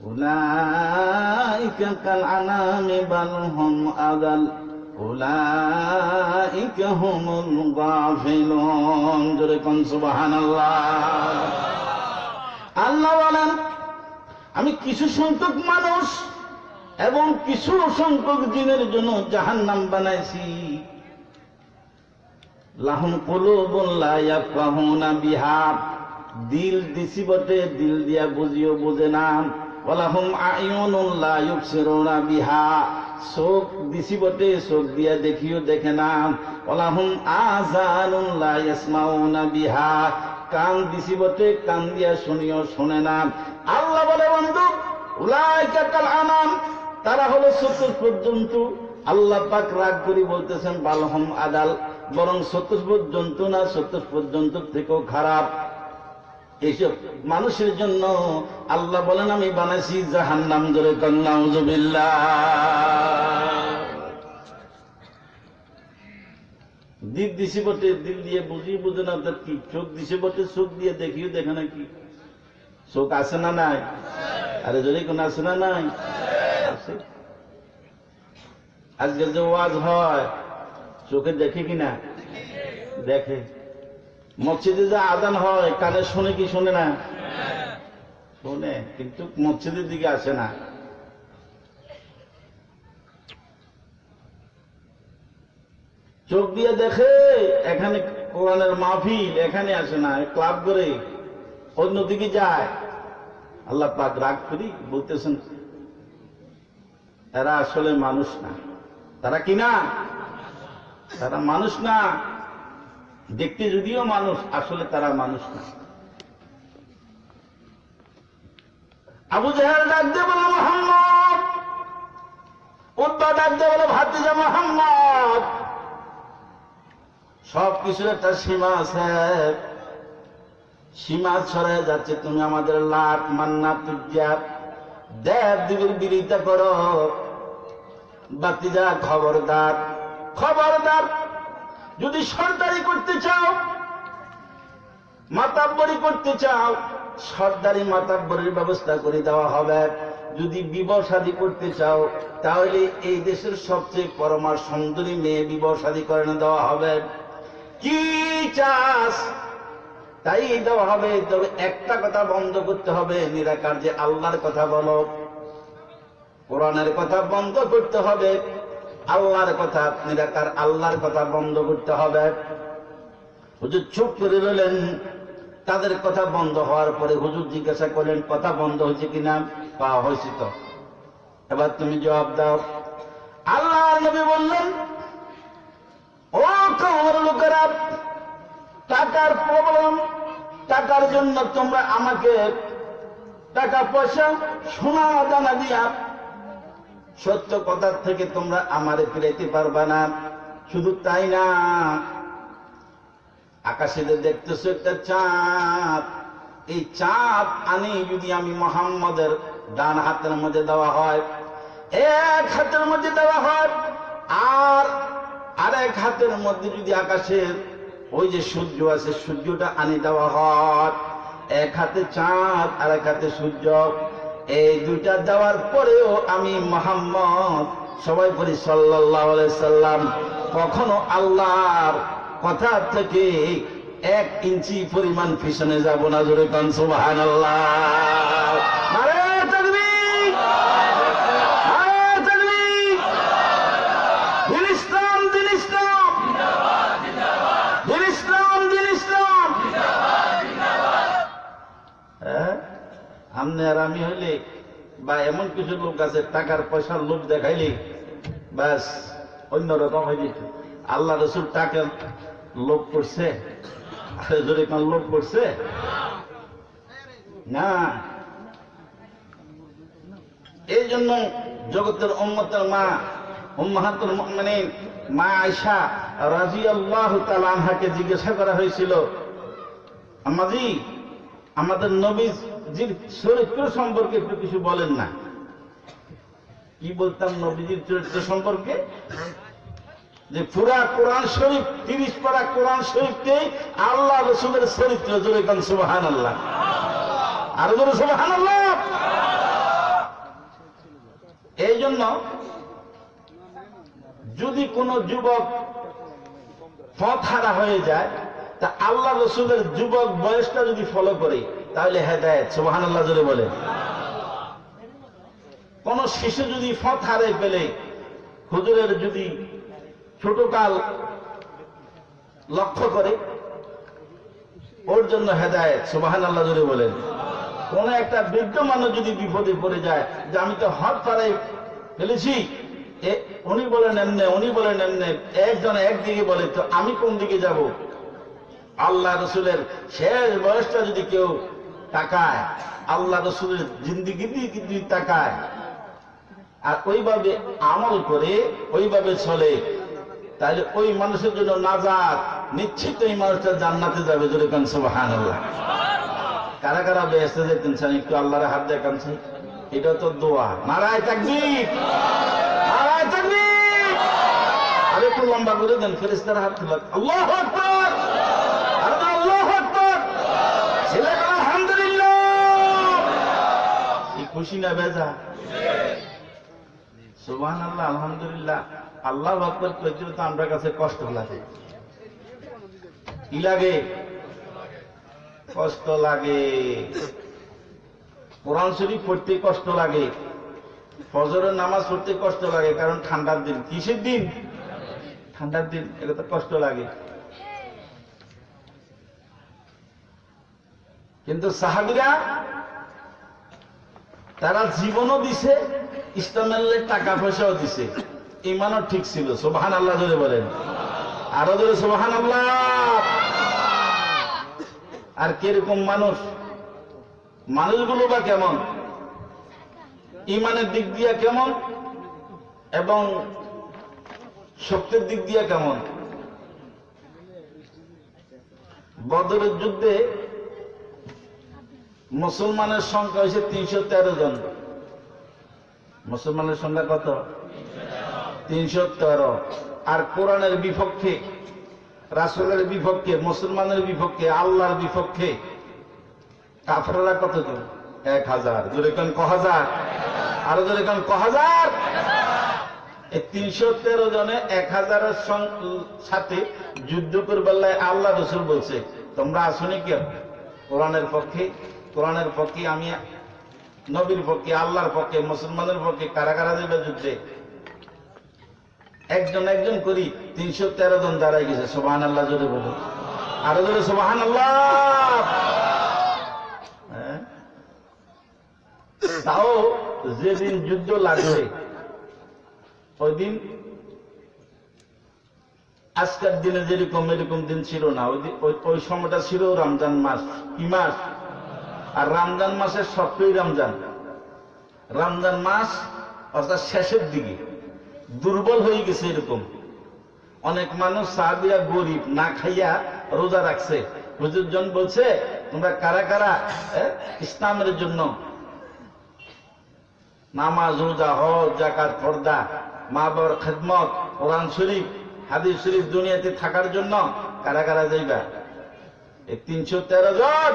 Speaker 1: أولئك كالأنعام بل هم أضل أولئك هم الغافلون جركم سبحان الله আল্লাহ বলেন, আমি কিছু সংখ্যক মানুষ এবং কিছু সংখ্যক জিনের জন্য জাহান্নাম বানাইছি। লাহুম কুলুবুন লা ইয়াফকাহুনা বিহা, দিল দিছি বটে, দিল দিয়া বুঝিও বুঝে না। ওয়ালাহুম আয়ুনুন লা ইউবসিরুনা বিহা, চোখ দিছি বটে, চোখ দিয়া দেখিও দেখে না। ওয়ালাহুম আযানুন লা ইয়াসমাউনা বিহা, কান দিছি বটে, কান দিয়া শুনিও শোনে না। আল্লাহ বলে, বন্ধু উলাইকা কাল আনাম, তারা হলো চতুর্থ পর্যন্ত। আল্লাহ পাক রাগ করে বলতেছেন বালহম আদাল, বরং চতুষ্পদ জন্তু না, চতুষ্পদ জন্তুর থেকেও খারাপ। এইসব মানুষের জন্য আল্লাহ বলেন আমি বানাইছি জাহান্নাম। ধরে নাউযুবিল্লাহ। দিক দিছে বটে, দিল দিয়ে বুঝি বুঝে না তার কি। চোখ দিছে বটে, চোখ দিয়ে দেখিও দেখে না কি। চোখ আছে না নাই? আরে যদি কোন আছে না নাই? আছে। আজকাল যে ওয়াজ হয় চোখে দেখে কিনা? দেখে। মসজিদে যে আজান হয় কানে শুনে কি শুনে না? শুনে, কিন্তু মসজিদের দিকে আসে না। চোখ দিয়ে দেখে, এখানে কোরআনের মাহফিল, এখানে আসে না, ক্লাব করে অন্যদিকে যায়। আল্লাহ পাক রাগ করি বলতেছেন এরা আসলে মানুষ না। তারা কি না? তারা মানুষ না। দেখতে যদিও মানুষ, আসলে তারা মানুষ না। আবু জাহেল ডাক দিয়ে বলে মুহাম্মদ, উতবা ডাক দিয়ে বলে ভাতিজা মুহাম্মদ, সব কিছুর একটা সীমা আছে। সীমা ছড়ায় যাচ্ছে। তুমি আমাদের লাট মান্না তুজ্জা দেব দেবীর বিরোধিতা করো। ভাতিজা খবরদার, খবরদার। যদি সর্দারি করতে চাও, মাতাব্বরি করতে চাও, সর্দারি মাতাব্বরির ব্যবস্থা করে দেওয়া হবে। যদি বিবাহ শাদী করতে চাও, তাহলে এই দেশের সবচেয়ে পরমা সুন্দরী মেয়ে বিবাহ শাদী করে দেওয়া হবে। কি চাস তাই দেওয়া হবে। তবে একটা কথা বন্ধ করতে হবে, নিরাকার যে আল্লাহর কথা বলো, কোরআনের কথা বন্ধ করতে হবে। আল্লাহর কথা, নিরাকার আল্লাহর কথা বন্ধ করতে হবে। হুজুর চুপ করে রইলেন। তাদের কথা বন্ধ হওয়ার পরে হুজুর জিজ্ঞাসা করলেন কথা বন্ধ হয়েছে কিনা? পাওয়া হয়েছে তো, এবার তুমি জবাব দাও। আল্লাহর নবী বললেন, ও কওমের লোকেরা, টাকার প্রবলেম, টাকার জন্য তোমরা আমাকে টাকা পয়সা সোনা দানা দিয়া সত্য কথার থেকে তোমরা আমারে ফিরাইতে পারবা না। শুধু তাই না, আকাশে দেখতেছো একটা চাঁদ, এই চাঁদ আনি যদি আমি মুহাম্মদের ডান হাতের মধ্যে দেওয়া হয়, এক হাতের মধ্যে দেওয়া হয়, আর আরেক হাতের মধ্যে যদি আকাশের ওই যে সূর্য আছে, সূর্যটা আনি দেওয়া হয়, এক হাতে চাঁদ আর এক হাতে সূর্য, এই দুইটা দেওয়ার পরেও আমি মুহাম্মদ, সবাই বলি সাল্লাল্লাহু আলাইহি সাল্লাম, কখনো আল্লাহর কথা থেকে 1 ইঞ্চি পরিমাণ পিছনে যাব না। জোরে কান সুবহানাল্লাহ। নারে তাকবীর, নারে তাকবীর। দিন ইসলাম, দিন ইসলাম, দিন ইসলাম, দিন ইসলাম। আমনে আর আমি হইলে বা এমন কিছু লোক আছে টাকার পয়সার লোভ দেখাইলে ব্যাস অন্যরকম হয়ে যেত। আল্লাহ রসুল টাকার লোভ করছে? জোরে কোন লোভ করছে? না। এই জন্য জগতের উম্মতের মা, উম্মাহাতুল মুমিনিন মা আয়েশা রাদিয়াল্লাহু তাআলা আনহাকে জিজ্ঞাসা করা হয়েছিল, আম্মাজি আমাদের নবীজির চরিত্র সম্পর্কে একটু কিছু বলেন না। কি বলতাম নবীজির চরিত্র সম্পর্কে? যে পুরা কোরআন শরীফ 30 পারা কোরআন শরীফকে আল্লাহ রসুলের চরিত্র। জোরে কান সুবহানাল্লাহ। আর জোরে সুবহানাল্লাহ। এই জন্য যদি কোন যুবক পথ হারা হয়ে যায়, তা আল্লাহ রসুলের যুবক বয়সটা যদি ফলো করে তাহলে হেদায়েত। সুবহানাল্লাহ জোরে বলে। কোন শিশু যদি পথ হারিয়ে ফেলে, হুজুরের যদি ছোটকাল লক্ষ্য করে, ওর জন্য হেদায়েত। সুবহানাল্লাহ জোরে বলেন। কোন একটা বৃদ্ধ মানুষ যদি বিপদে পড়ে যায়, যে আমি তো হট পাড়ায় ফেলেছি, উনি বলেন এমনে, উনি বলেন এমনে, একজন একদিকে বলে, তো আমি কোন দিকে যাব? আল্লাহ রসুলের শেষ বয়সটা যদি কেউ তাকায়, আল্লাহ রসুলের জিন্দিগি যদি তাকায় আর ওইভাবে আমল করে, ওইভাবে চলে, তাহলে ওই মানুষের জন্য নাজাত নিশ্চিত, এই মানুষটা জান্নাতে যাবে। যদি কান সুবহানাল্লাহ। কারা কারা বেহেশতে যেতেন চান একটু আল্লাহর হাত দেখান চাই। এটা তো দোয়া। নারায়ে তাকবীর, নারায়ে তাকবীর। আর একটু লম্বা করে দেন, ফেরেশতারা হাত তুলে আল্লাহু আকবার, আর আল্লাহু আকবার। ছেলেরা আলহামদুলিল্লাহ। এই খুশি না বেজা? সুবহানাল্লাহ, আলহামদুলিল্লাহ। আল্লাহু আকবার কইতে তো আমরা কাছে কষ্ট লাগে। কি লাগে? কষ্ট লাগে। কোরআন শরীফ পড়তে কষ্ট লাগে, ফজরের নামাজ পড়তে কষ্ট লাগে, কারণ ঠান্ডার দিন। কিসের দিন? ঠান্ডার দিন, এটা তো কষ্ট লাগে। কিন্তু সাহাবীরা তারা জীবনও দিছে, ইসলামের টাকা পয়সাও দিছে, ঈমানও ঠিক ছিল। সুবহানাল্লাহ জোরে বলেন, আরো জোরে সুবহানাল্লাহ। আর কিরকম মানুষ? মানুষগুলো বা কেমন? ঈমানের দিক দিয়ে কেমন এবং শক্তির দিক দিয়ে কেমন? বদরের যুদ্ধে মুসলমানের সংখ্যা হয়েছে 313 জন। মুসলমানের সংখ্যা কত? 313। আর কোরআনের বিপক্ষে, রাসূলের বিপক্ষে, মুসলমানের বিপক্ষে, আল্লাহর বিপক্ষে কাফেররা কতজন? 1000। জোরে কোন ক হাজার? আরো জোরে কোন ক হাজার? এই 313 জনে 1000-এর সাথে যুদ্ধ করবার লাই আল্লাহ রাসূল বলছে তোমরা আসুনি কেন? কোরআনের পক্ষে, কোরআনের পক্ষে, আমি নবীর পক্ষে, আল্লাহর পক্ষে, মুসলমানের পক্ষে। কারা কারা যাবে যুদ্ধে? একজন একজন করি 313 জন দাঁড়াই গেছে। সুবহানাল্লাহ জোরে বলো, আরো জোরে সুবহানাল্লাহ। তাও যেদিন যুদ্ধ লাগবে ওই দিন আজকের দিনে যেরকম এরকম দিন ছিল না। ওই সময়টা ছিল রমজান মাস। কি মাস? আর রমজান মাসের সপ্তই রমজান। রমজান মাস অর্থাৎ শেষের দিকে দুর্বল হয়ে গেছে। এরকম অনেক মানুষ সাহাবীরা গরিব, না খাইয়া রোজা রাখছে। হুজুরজন বলছে তোমরা কারা কারা ইসলামের জন্য নামাজ, রোজা, হজ, যাকাত, পর্দা, মা বাবার খেদমত, কোরআন শরীফ, হাদিস শরীফ দুনিয়াতে থাকার জন্য কারা কারা যাইবা? এই 313 জন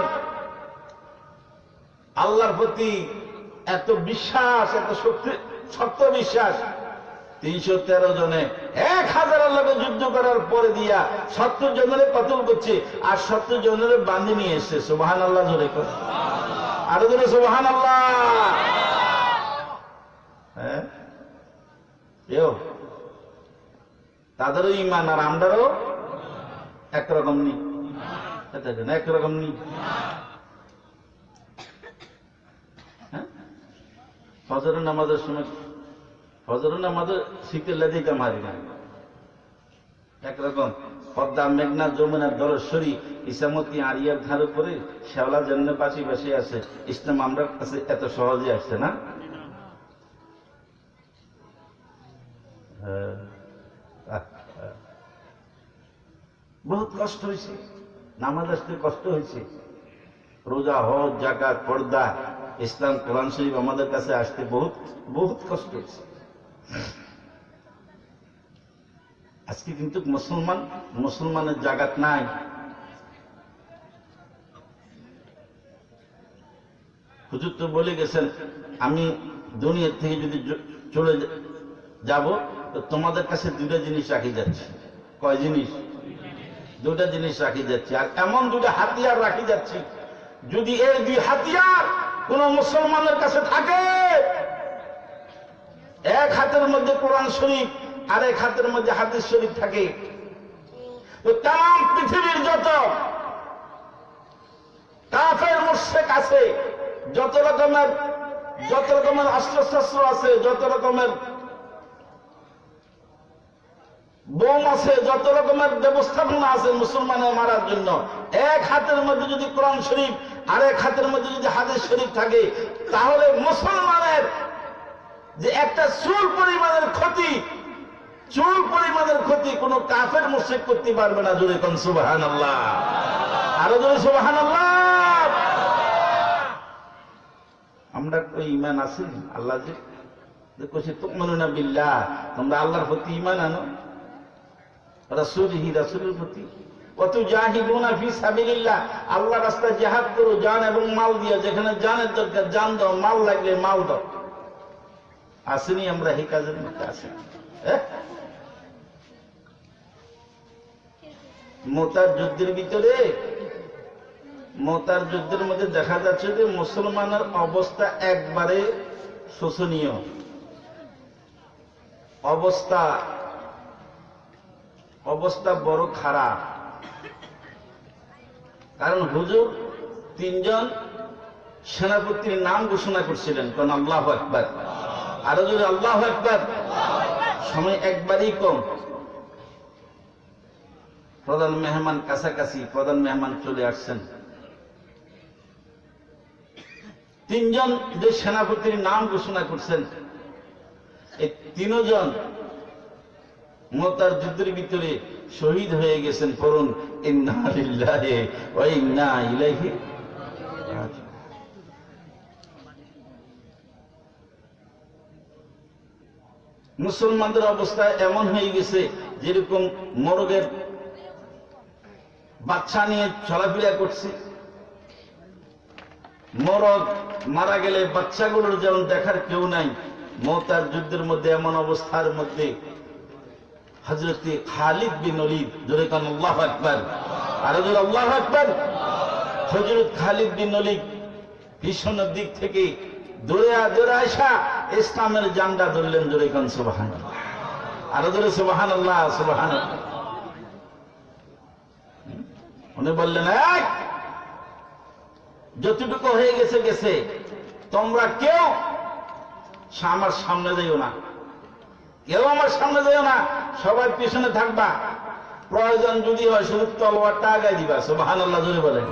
Speaker 1: আল্লাহর প্রতি এত বিশ্বাস, এত শক্ত বিশ্বাস। 313 জনে 1000 লোকে যুদ্ধ করার পরে দিয়া 70 জনের কতল করছে, আর 70 জনের বান্ধে নিয়ে এসছে। সুবহানাল্লাহ জোরে কর, আরো জোরে সুবহানাল্লাহ। হ্যাঁ, তাদেরও ঈমান আর আমরাও একরকম নি, একরকম নি। ফজরের নামাজের সময়, ফজরের নামাজে শীতের লেদিকা মারি না একরকম। পদ্মা, মেঘনা, যমুনা, দরশ্বরী, ইসামতি, আরিয়ার ধার উপরে শেওলা জন্য পাশে পাশে আছে। ইসলাম আমরা কাছে এত সহজে আসছে না। বহুত কষ্ট হয়েছে, নামাজ আসতে কষ্ট হয়েছে। রোজা, হজ, যাকাত, পর্দা, ইসলাম, কোরআন শরীফ আমাদের কাছে আসতে বহুত বহুত কষ্ট হয়েছে। আজকে কিন্তু মুসলমানের জাগাত নাই। হুজুর তো বলে গেছেন আমি দুনিয়া থেকে যদি চলে যাব তো তোমাদের কাছে দুটা জিনিস রাখি যাচ্ছে। কয় জিনিস? দুটা জিনিস রাখি যাচ্ছে। আর এমন দুটা হাতিয়ার রাখি যাচ্ছি, যদি এই দুই হাতিয়ার কোন মুসলমানের কাছে থাকে, এক হাতের মধ্যে কোরআন শরীফ আর এক হাতের মধ্যে হাদিস শরীফ থাকে, তো তাম পৃথিবীর যত কাফের মুশরিক আছে, যত রকমের অস্ত্রশস্ত্র আছে, যত রকমের বোম আছে, যত রকমের ব্যবস্থাপনা আছে মুসলমানের মারার জন্য, এক হাতের মধ্যে যদি কোরআন শরীফ আর এক হাতের মধ্যে যদি হাদিস শরীফ থাকে, তাহলে মুসলমানের যে একটা চুল পরিমাণের ক্ষতি চুল পরিমাণের ক্ষতি কোন কাফের মুশরিক করতে পারবে না। জোরে কোন সুবহানাল্লাহ, আরো জোরে সুবহানাল্লাহ। আমরা কই ঈমান আছে? আল্লাহ যে কইছে তুমিনুনা বিল্লাহ, তোমরা আল্লাহর প্রতি ঈমান আনো, রাসূলিহি, রাসূলের প্রতি, ওয়া তুজাহিদুনা ফি সাবিলিল্লাহ, আল্লাহর রাস্তায় জিহাদ করো জান এবং মাল দিয়ে, যেখানে জানের দরকার জান দাও, মাল লাগলে মাল দাও। আসেনি আমরা এই কাজের মধ্যে আছি? মুতার যুদ্ধের ভিতরে, মুতার যুদ্ধের মধ্যে দেখা যাচ্ছে যে মুসলমানের অবস্থা একবারে শোচনীয় অবস্থা বড় খারাপ। কারণ হুজুর 3 জন সেনাপতির নাম ঘোষণা করছিলেন, কোন আল্লাহু আকবার, আরো যদি আল্লাহু আকবার। সময় একবারই কম, প্রধান মেহমান কাছাকাছি, প্রধান মেহমান চলে আসছেন। 3 জন যে সেনাপতির নাম ঘোষণা করছেন, এই 3 জন মুতার যুদ্ধের ভিতরে শহীদ হয়ে গেছেন। পড়ুন ইন্না লিল্লাহি ওয়া ইন্না ইলাইহি রাজিউন। মুসলমানদের অবস্থা এমন হয়ে গেছে যেরকম মরগের বাচ্চা নিয়ে চলাফেরা করছে। মরগ মারা গেলে বাচ্চাগুলোর যেমন দেখার কেউ নাই, মুতার যুদ্ধের মধ্যে এমন অবস্থার মধ্যে হযরত খালিদ বিন ওলীদ, জোরে কান আল্লাহু আকবার, আর জোরে আল্লাহু আকবার। হযরত খালিদ বিন ওলীদ পিছনের দিক থেকে দৌড়ে আসা ইসলামের জান্ডা ধরলেন। জোরে কান সুবহানাল্লাহ, আর জোরে সুবহানাল্লাহ, সুবহানাল্লাহ। উনি বললেন, যতটুকু হয়ে গেছে গেছে, তোমরা কেউ আমার সামনে যাইও না, কেউ আমার সামনে যাইও না, সবাই পিছনে থাকবা। প্রয়োজন যদি হয় শুধু তলোয়ারটা আগায় দিবা। সুবহানাল্লাহ, জোরে বলেন,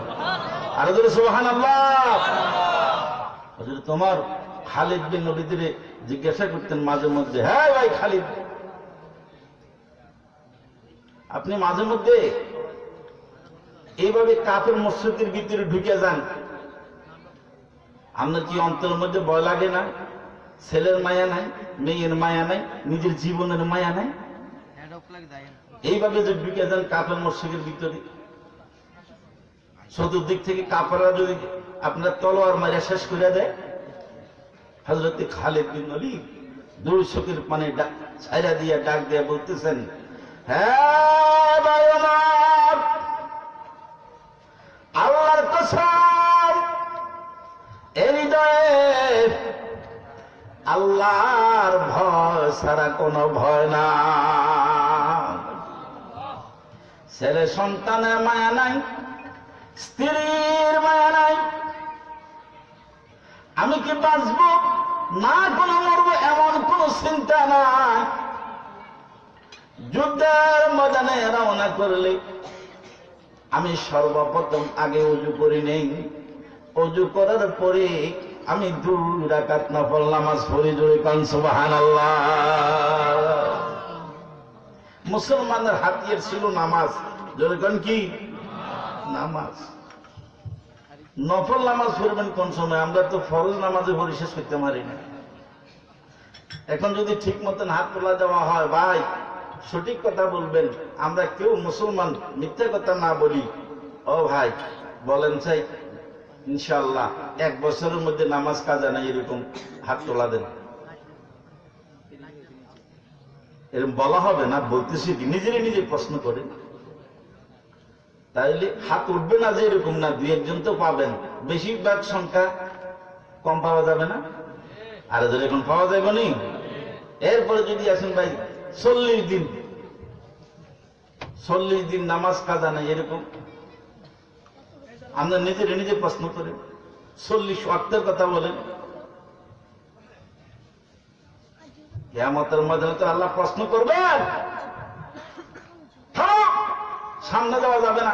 Speaker 1: আর জোরে সুবহানাল্লাহ। তোমার খালিদ বিন ওলীদের জিজ্ঞাসা করতেন মাঝে মধ্যে, হ্যাঁ ভাই খালিদ, আপনি মাঝে মধ্যে এইভাবে কাফের মসজিদের ভিতরে ঢুকে যান, আপনার কি অন্তরের মধ্যে ভয় লাগে না? ছেলের মায়া নাই, মেয়ের মায়া নাই, নিজের জীবনের মায়া নাই? এইভাবে যে ঢুকে যান কাফের মসজিদের ভিতরে, চতুর্দিক থেকে কাফেররা যদি আপনার তলোয়ার মারা শেষ করে দেয়। হযরত খালিদ বিন ওলীদ 2 চোখের পানি ছাইরা দিয়ে ডাক দিয়ে বলতেছেন, হ্যাঁ ভাই আমার, আল্লাহর কসম, এই হৃদয়ে আল্লাহর ভয় ছাড়া কোনো ভয় না। ছেলে সন্তানের মায়া নাই, স্ত্রীর মায়া নাই, আমি কি বাঁচবো না কোনো মরবো এমন কোন চিন্তা নাই। যুদ্ধের ময়দানে রওনা করলে আমি সর্বপ্রথম আগে ওযু করে নেই, ওযু করার পরে আমি 2 রাকাত নফল নামাজ পড়ি। জোরে কান সুবহানাল্লাহ। মুসলমানের হাতিয়ার ছিল নামাজ। জোরে কান কি? নামাজ। নফল নামাজ পড়বেন কোন সময়? আমরা তো ফরজ নামাজে পড়ে শেষ করতে পারি না। এখন যদি ঠিক মতন হাত তোলা দেওয়া হয়, ভাই সঠিক কথা বলবেন, আমরা কেউ মুসলমান মিথ্যা কথা না বলি। ও ভাই বলেন চাই, ইনশাআল্লাহ 1 বছরের মধ্যে নামাজ কাজা নাই, এরকম হাত তোলা দেন। এরকম বলা হবে না, বলতেছি নিজেরই নিজে প্রশ্ন করে, তাইলে হাত উঠবে না যে এরকম না, 2-1 জন তো পাবেন, বেশিরভাগ সংখ্যা কম পাওয়া যাবে না? আর যদি এখন পাওয়া যাবে নি, এরপরে যদি আসেন ভাই 40 দিন নামাজ কাজা নাই, এরকম আমরা নিজের নিজে প্রশ্ন করেন। 40 ওয়াক্তের কথা বলেন, কিয়ামতের ময়দানে তো আল্লাহ প্রশ্ন করবেন। সামনে যাওয়া যাবে না,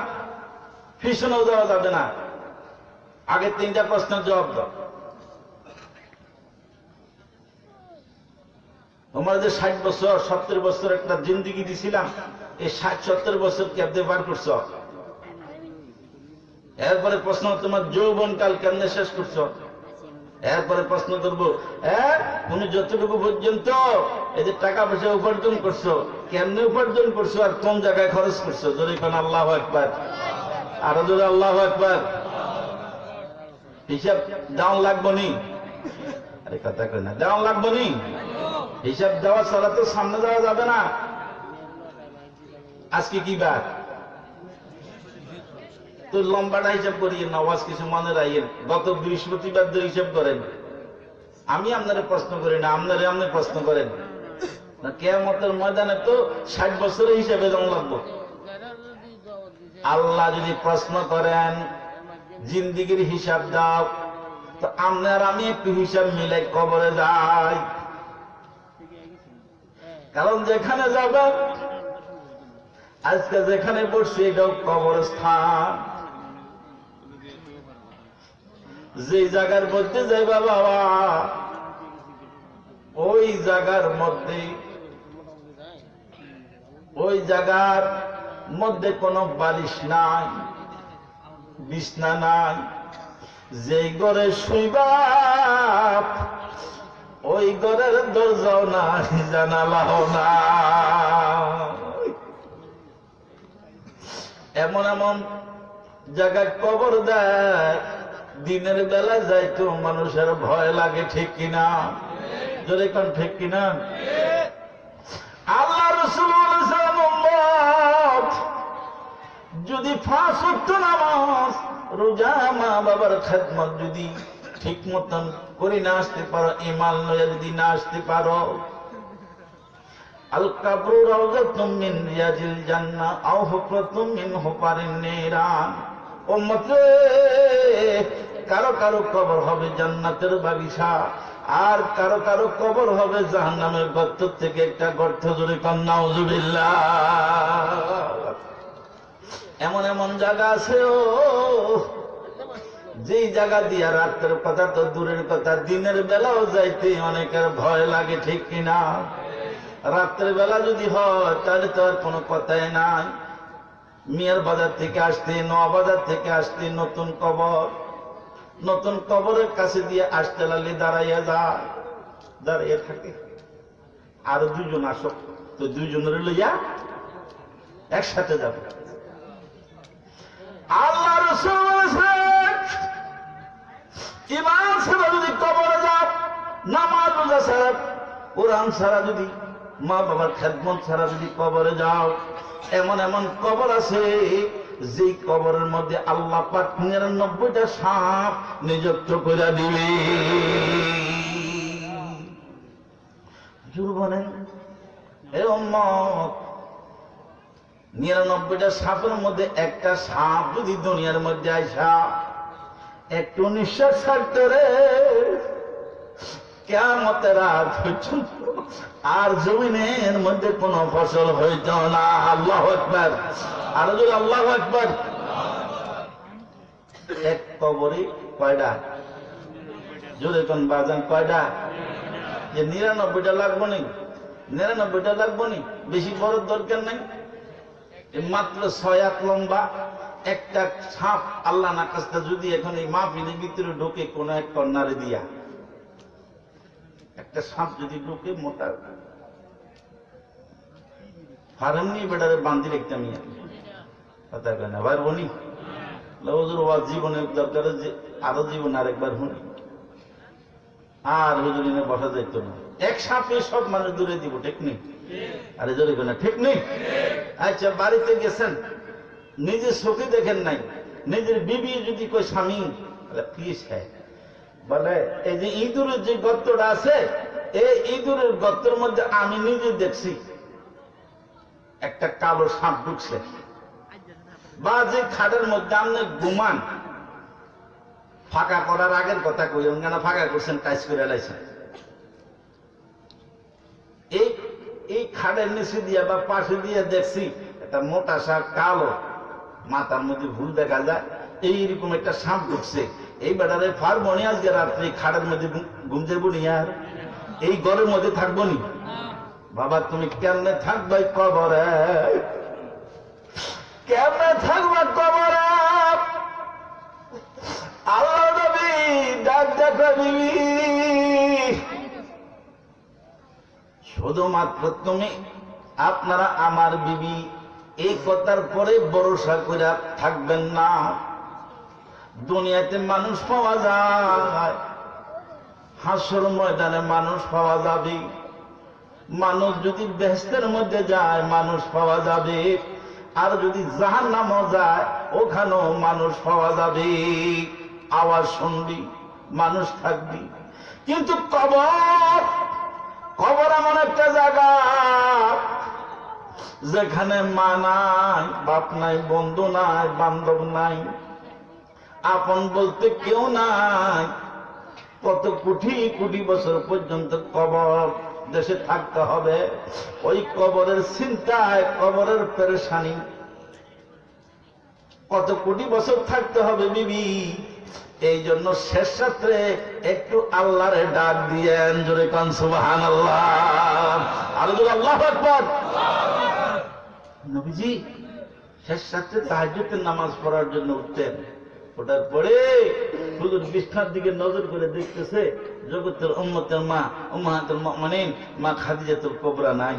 Speaker 1: পিছনেও যাওয়া যাবে না, আগে 3টা প্রশ্নের জবাব দাও। তোমার যে 60 বছর 70 বছর একটা জিন্দিগি দিছিলাম, এই 60-70 বছর কেমনে পার করছ? এরপরে প্রশ্ন, তোমার যৌবনকাল কেমনে শেষ করছ? এরপরে প্রশ্ন করবো, তুমি যতটুকু পর্যন্ত এই যে টাকা পয়সা উপার্জন করছো, কেমনে উপার্জন করছো আর কোন জায়গায় খরচ করছো? যদি কোন আল্লাহু আকবার, আরো যদি আল্লাহু আকবার। হিসাব দেওয়া লাগবো নি? আরে কথা কই না, দেওয়া লাগবো নি? হিসাব দেওয়া ছাড়া তো সামনে যাওয়া যাবে না। আজকে কি বার? তো লম্বাটা হিসাব করিয়ে নওয়াজ কিছু মনে রাখেন। গত বৃহস্পতিবার ধরে হিসাব করেন। আমি আপনারা প্রশ্ন করি না, আপনারা আপনি প্রশ্ন করেন না। কিয়ামতের ময়দানে তো 60 বছরের হিসাবে দেওয়া লাগবো। আল্লাহ যদি প্রশ্ন করেন জিন্দিগির হিসাব দাও, তো আপনার আমি একটু হিসাব মিলাই কবরে যাই। কারণ যেখানে যাবেন, আজকে যেখানে বসছি এটাও কবরস্থান। যে জায়গার মধ্যে যাইবা বাবা, ওই জায়গার মধ্যে কোনো বালিশ নাই, বিছনা নাই। যে ঘরে শুইবা ওই ঘরের দরজাও নাই, জানালাও না। এমন এমন জায়গায় কবর দেয়, দিনের বেলা যাইতো মানুষের ভয় লাগে, ঠিক কিনা? জোরে কোন ঠিক কিনা? আল্লাহ রাসূল বলেছেন, উম্মত যদি 5 ওয়াক্ত নামাজ, রোজা, মা বাবার খেদমত যদি ঠিক মতন করে না আসতে পারো, ঈমান লয়ে যদি না আসতে পারো, আল কাবরু রাউযাতুম মিন রিয়াজিল জান্নাহ আও হুফরাতুম মিন হুফারিন নিরান। উম্মত রে, কারো কারো কবর হবে জান্নাতের বাগিচা, আর কারো কারো কবর হবে জাহান্নামের গর্ত থেকে একটা গর্ত। জোরে কোন নাউযুবিল্লাহ। এমন এমন জায়গা আছে যেই জায়গা দিয়া রাতের কথা তো দূরের কথা, দিনের বেলাও যাইতে অনেকের ভয় লাগে, ঠিক কিনা? রাত্রের বেলা যদি হয় তাহলে তো আর কোনো কথাই নাই। মিয়ার বাজার থেকে আসতে, নোয়াবাজার থেকে আসতে নতুন কবরের কাছে দিয়ে আসতে লাগলে দাঁড়াইয়া থাকে। আর 2 জন আসো, তো 2 জনের লইয়া একসাথে যাবে। আল্লাহ রাসূল বলেছেন, ঈমান ছাড়া যদি কবরে যাও, নামাজ রোজা ছাড়া, কোরআন ছাড়া যদি, মা বাবার খেদমত ছাড়া যদি কবরে যাও, এমন এমন কবর আছে যেই কবরের মধ্যে আল্লাহ পাক 99টা সাপ নিযুক্ত করে দিবে। জোর বলেন, হে উম্মত, 99টা সাপের মধ্যে একটা সাপ যদি দুনিয়ার মধ্যে আইসা একটু নিঃশ্বাস ছাড়তে রে, কিয়ামতের রাত পর্যন্ত আর জমিনের মধ্যে কোনো ফসল হইত না। আল্লাহু আকবার, আর যদি আল্লাহু আকবার। এক কবরে কয়টা? জোরে কোন বাজান, কয়টা? যে 99টা লাগবো নি, 99টা লাগবো নি, বেশি বড় দরকার নাই। মাত্র 6 হাত লম্বা একটা সাপ আল্লাহ না কাছটা যদি এখন এই মাহফিলের ভিতরে ঢোকে, কোন এক কর্নারে দিয়া একটা সাপ যদি ঢোকে, মোটা ফার্ম নিয়ে বেটারে বান্ধি রেখতাম। কথা কয় না ভাই, বনি হুজুর ওয়াজ জীবনের দরকার, আরো জীবন আরেকবার শুনি, আর হুজুর এনে বসা যাইতো না। এক সাপে সব মানুষ দূরে দিব, ঠিক নেই? আরে জোরে কয় না, ঠিক নেই? আচ্ছা, বাড়িতে গেছেন, নিজের চোখে দেখেন নাই, নিজের বিবি যদি কই স্বামী, প্লিজ হ্যাঁ বলে, এই যে ইঁদুরের যে গর্তটা আছে, এই ইঁদুরের গর্তের মধ্যে আমি নিজে দেখছি একটা কালো সাপ ঢুকছে। বা যে খাটের মধ্যে আপনি ঘুমান, ফাঁকা করার আগের কথা কই, কেন ফাঁকা করছেন, কাজ করে লাইছেন, এই খাটের নিচে দিয়ে বা পাশে দিয়ে দেখছি একটা মোটা সাপ, কালো, মাথার মধ্যে ভুল দেখা যায়, এইরকম একটা সাপ ঢুকছে। এই বেটারে ফার্মনি আজকে রাত্রে খাটের মধ্যে ঘুম যাবো নি, আর এই ঘরের মধ্যে থাকবো নি? বাবা তুমি কেমনে থাকবে কবরে, কেমনে থাকবে কবরে? আল্লাহ নবী ডাক দেখো বিবি, শুধুমাত্র তুমি আপনারা আমার বিবি এই কথার পরে ভরসা করে থাকবেন না। দুনিয়াতে মানুষ পাওয়া যায়, হাসর ময়দানে মানুষ পাওয়া যাবে, মানুষ যদি বেহেশতের মধ্যে যায় মানুষ পাওয়া যাবে, আর যদি জাহান্নামে যায় ওখানেও মানুষ পাওয়া যাবে। আওয়াজ শুনবি, মানুষ থাকবি, কিন্তু কবর, কবর এমন একটা জায়গা যেখানে মা নাই, বাপ নাই, বন্ধু নাই, বান্ধব নাই, আপন বলতে কেউ নাই। কত কোটি কোটি বছর পর্যন্ত কবর দেশে থাকতে হবে, ওই কবরের চিন্তায়, কবরের পেরেশানি, কত কোটি বছর থাকতে হবে বিবি। এই জন্য শেষ রাত্রে একটু আল্লাহরে ডাক দিয়েন, জোরে কান সুবহানাল্লাহ, আর জোরে আল্লাহু আকবার। নবীজি শেষ রাত্রে তাহাজ্জুদের নামাজ পড়ার জন্য উঠতেন, ওটার পরে হুজুর বিছানার দিকে নজর করে দেখতেছে জগতের উম্মতের মা উম্মাহাতুল মুমিনিন মা খাদিজাতুল কুবরা নাই।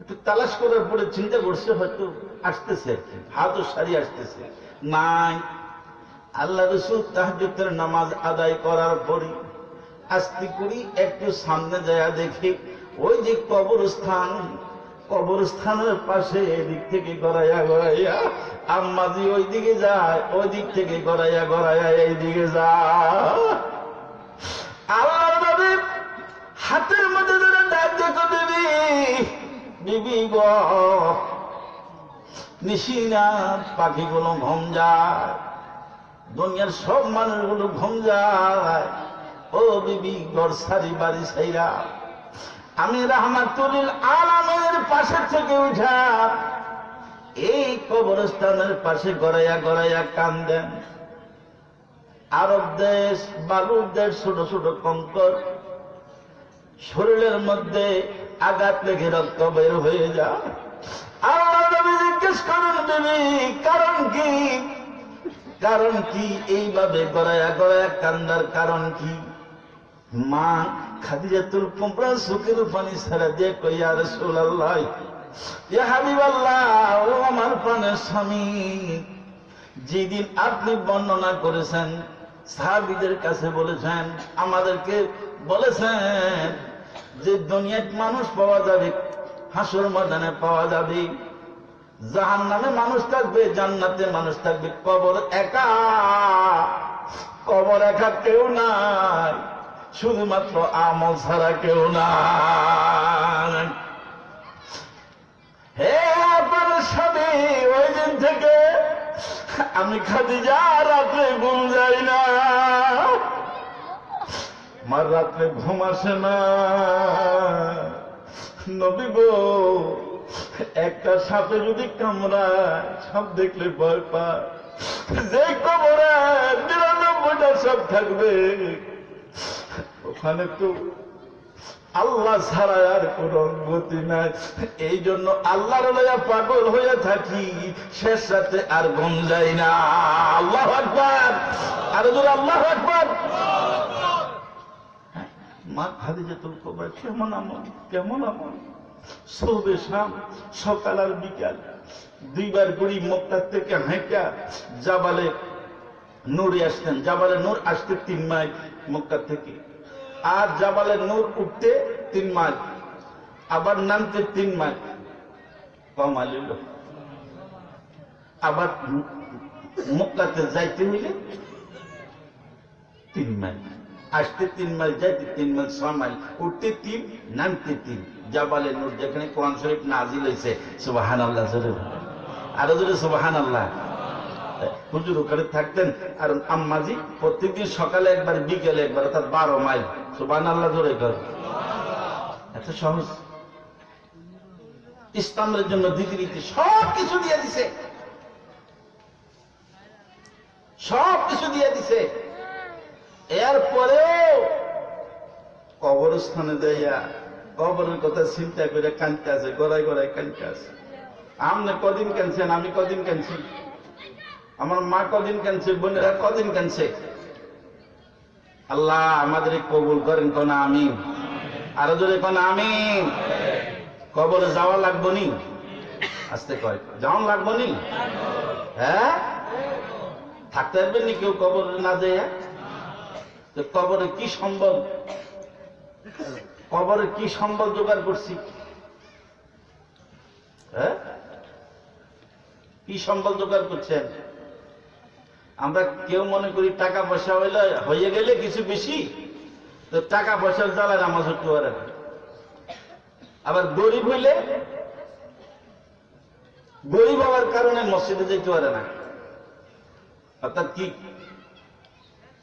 Speaker 1: একটু তালাশ করার পরে চিন্তা করছে হয়তো আসতেছে, হাতও সারি আসতেছে, নাই। আল্লাহ রাসূল তাহাজ্জুদের নামাজ আদায় করার পরে আস্তে করে একটু সামনে যায় দেখি ওই যে কবরস্থান, কবরস্থানের পাশে এদিক থেকে গড়াইয়া গড়াইয়া আম্মাজি ওই দিকে যায়, ওই দিক থেকে গড়াইয়া গড়াইয়া এই দিকে যায়। আল্লাহর নবী হাতের মধ্যে ধরে ডাক দেখো বিবি, বিবি গো, নিশিনা পাখিগুলো ঘুম যায়, দুনিয়ার সব মানুষগুলো ঘুম যায়, ও বিবি ঘর সারি বাড়ি সাইরা আমি রাহমাতুল আলামিনের পাশে থেকে উঠা এই কবরস্থানের পাশে গড়াইয়া গড়াইয়া কান্দেন। আরব দেশ, বালুর দেশ, ছোট ছোট কঙ্কর, শরীরের মধ্যে আঘাত লেগে রক্ত বের হয়ে যায়। আল্লাহ নবী জিজ্ঞেস করেন বিবি কারণ কি, কারণ কি এইভাবে গড়াইয়া গড়াইয়া কান্দার কারণ কি? মা খাদিজাতুল কুবরা চোখের পানি ছেড়ে দিয়ে কই, ইয়া রাসূলুল্লাহ, ইয়া হাবিবাল্লাহ, ও আমার প্রাণের স্বামী, যেদিন আপনি বর্ণনা করেছেন, সাহাবীদের কাছে বলেছেন, আমাদেরকে বলেছেন যে দুনিয়ায় মানুষ পাওয়া যাবে, হাসর ময়দানে পাওয়া যাবে, জাহান্নামে মানুষ থাকবে, জান্নাতে মানুষ থাকবে, কবর একা, কবর একা কেউ নাই, শুধুমাত্র আমল ছাড়া কেউ নাই। হে আপনার স্বামী, ওই দিন থেকে আমি খাদিজা রাত্রে ঘুম যাই না, আমার রাত্রে ঘুম আসে না। নবী গো, একটা সাপে যদি কামড়ায়, সাপ দেখলে ভয় পায়, যে কবরে ৯৯টা সাপ থাকবে ওখানে তো আল্লাহ ছাড়া আর কোন গতি নাই। এই জন্য আল্লাহর লইয়া পাগল হয়ে থাকি, শেষ রাতে আর ঘুম যায় না। আল্লাহু আকবার, আর জোরে আল্লাহু আকবার। মা খাদিজাতুল কুবরা কেমন আমল, কেমন আমল, সবে শাম, সকাল আর বিকাল দুইবার করে মক্কা থেকে হাঁটা জাবালে নূরে আসতেন। জাবালে নূর আসতে 3 মাইল মক্কা থেকে, আর জাবালে নূর উঠতে 3 মাইল, আবার নামতে 3 মাইল, কম আলিল। আবার মক্কাতে যাইতে হইলে 3 মাইল, আসতে 3 মাইল, যাইতে 3 মাইল, 6 মাইল, উঠতে 3, নামতে 3। জাবালে নূর যেখানে কোরআন শরীফ নাজিল হয়েছে, সুবহানাল্লাহ, আরো জোরে সুবহানাল্লাহ। হুজুর ওখানে থাকতেন, আর আম্মাজি প্রত্যেকদিন সকালে একবার বিকেলে একবার, অর্থাৎ 12 মাইল। সুবহানাল্লাহ জোরে কর। এত সহজ, ইসলামের জন্য রীতি সব কিছু দিয়ে দিছে, সব কিছু দিয়ে দিছে। এরপরেও কবরস্থানে যাইয়া কবরের কথা চিন্তা করে কাঁদতে আছে, গড়াই গড়াই কাঁদতে আছে। আপনি কদিন কাঁদছেন, আমি কদিন কাঁদছি, আমার মা কদিন কাঁদছে, বোনেরা কদিন কাঁদছে। আল্লাহ আমাদের কবুল করেন, কোন আমিন। আরো জোরে কোন আমিন। কবরে যাওয়া লাগবো নি? আসতে কয় যাওয়া লাগবো নি? হ্যাঁ, থাকতে পারবেন নি কেউ কবরে না যায়? তো কবরে কি সম্বল, কবরে কি সম্বল জোগাড় করছি? হ্যাঁ, কি সম্বল জোগাড় করছেন? আমরা কেউ মনে করি টাকা পয়সা হয়ে গেলে কিছু বেশি, তো টাকা পয়সার জ্বালায় নামাজ পড়তে পারে না। আবার গরিব হইলে গরিব হওয়ার কারণে মসজিদে যেতে পারে না। অর্থাৎ কি,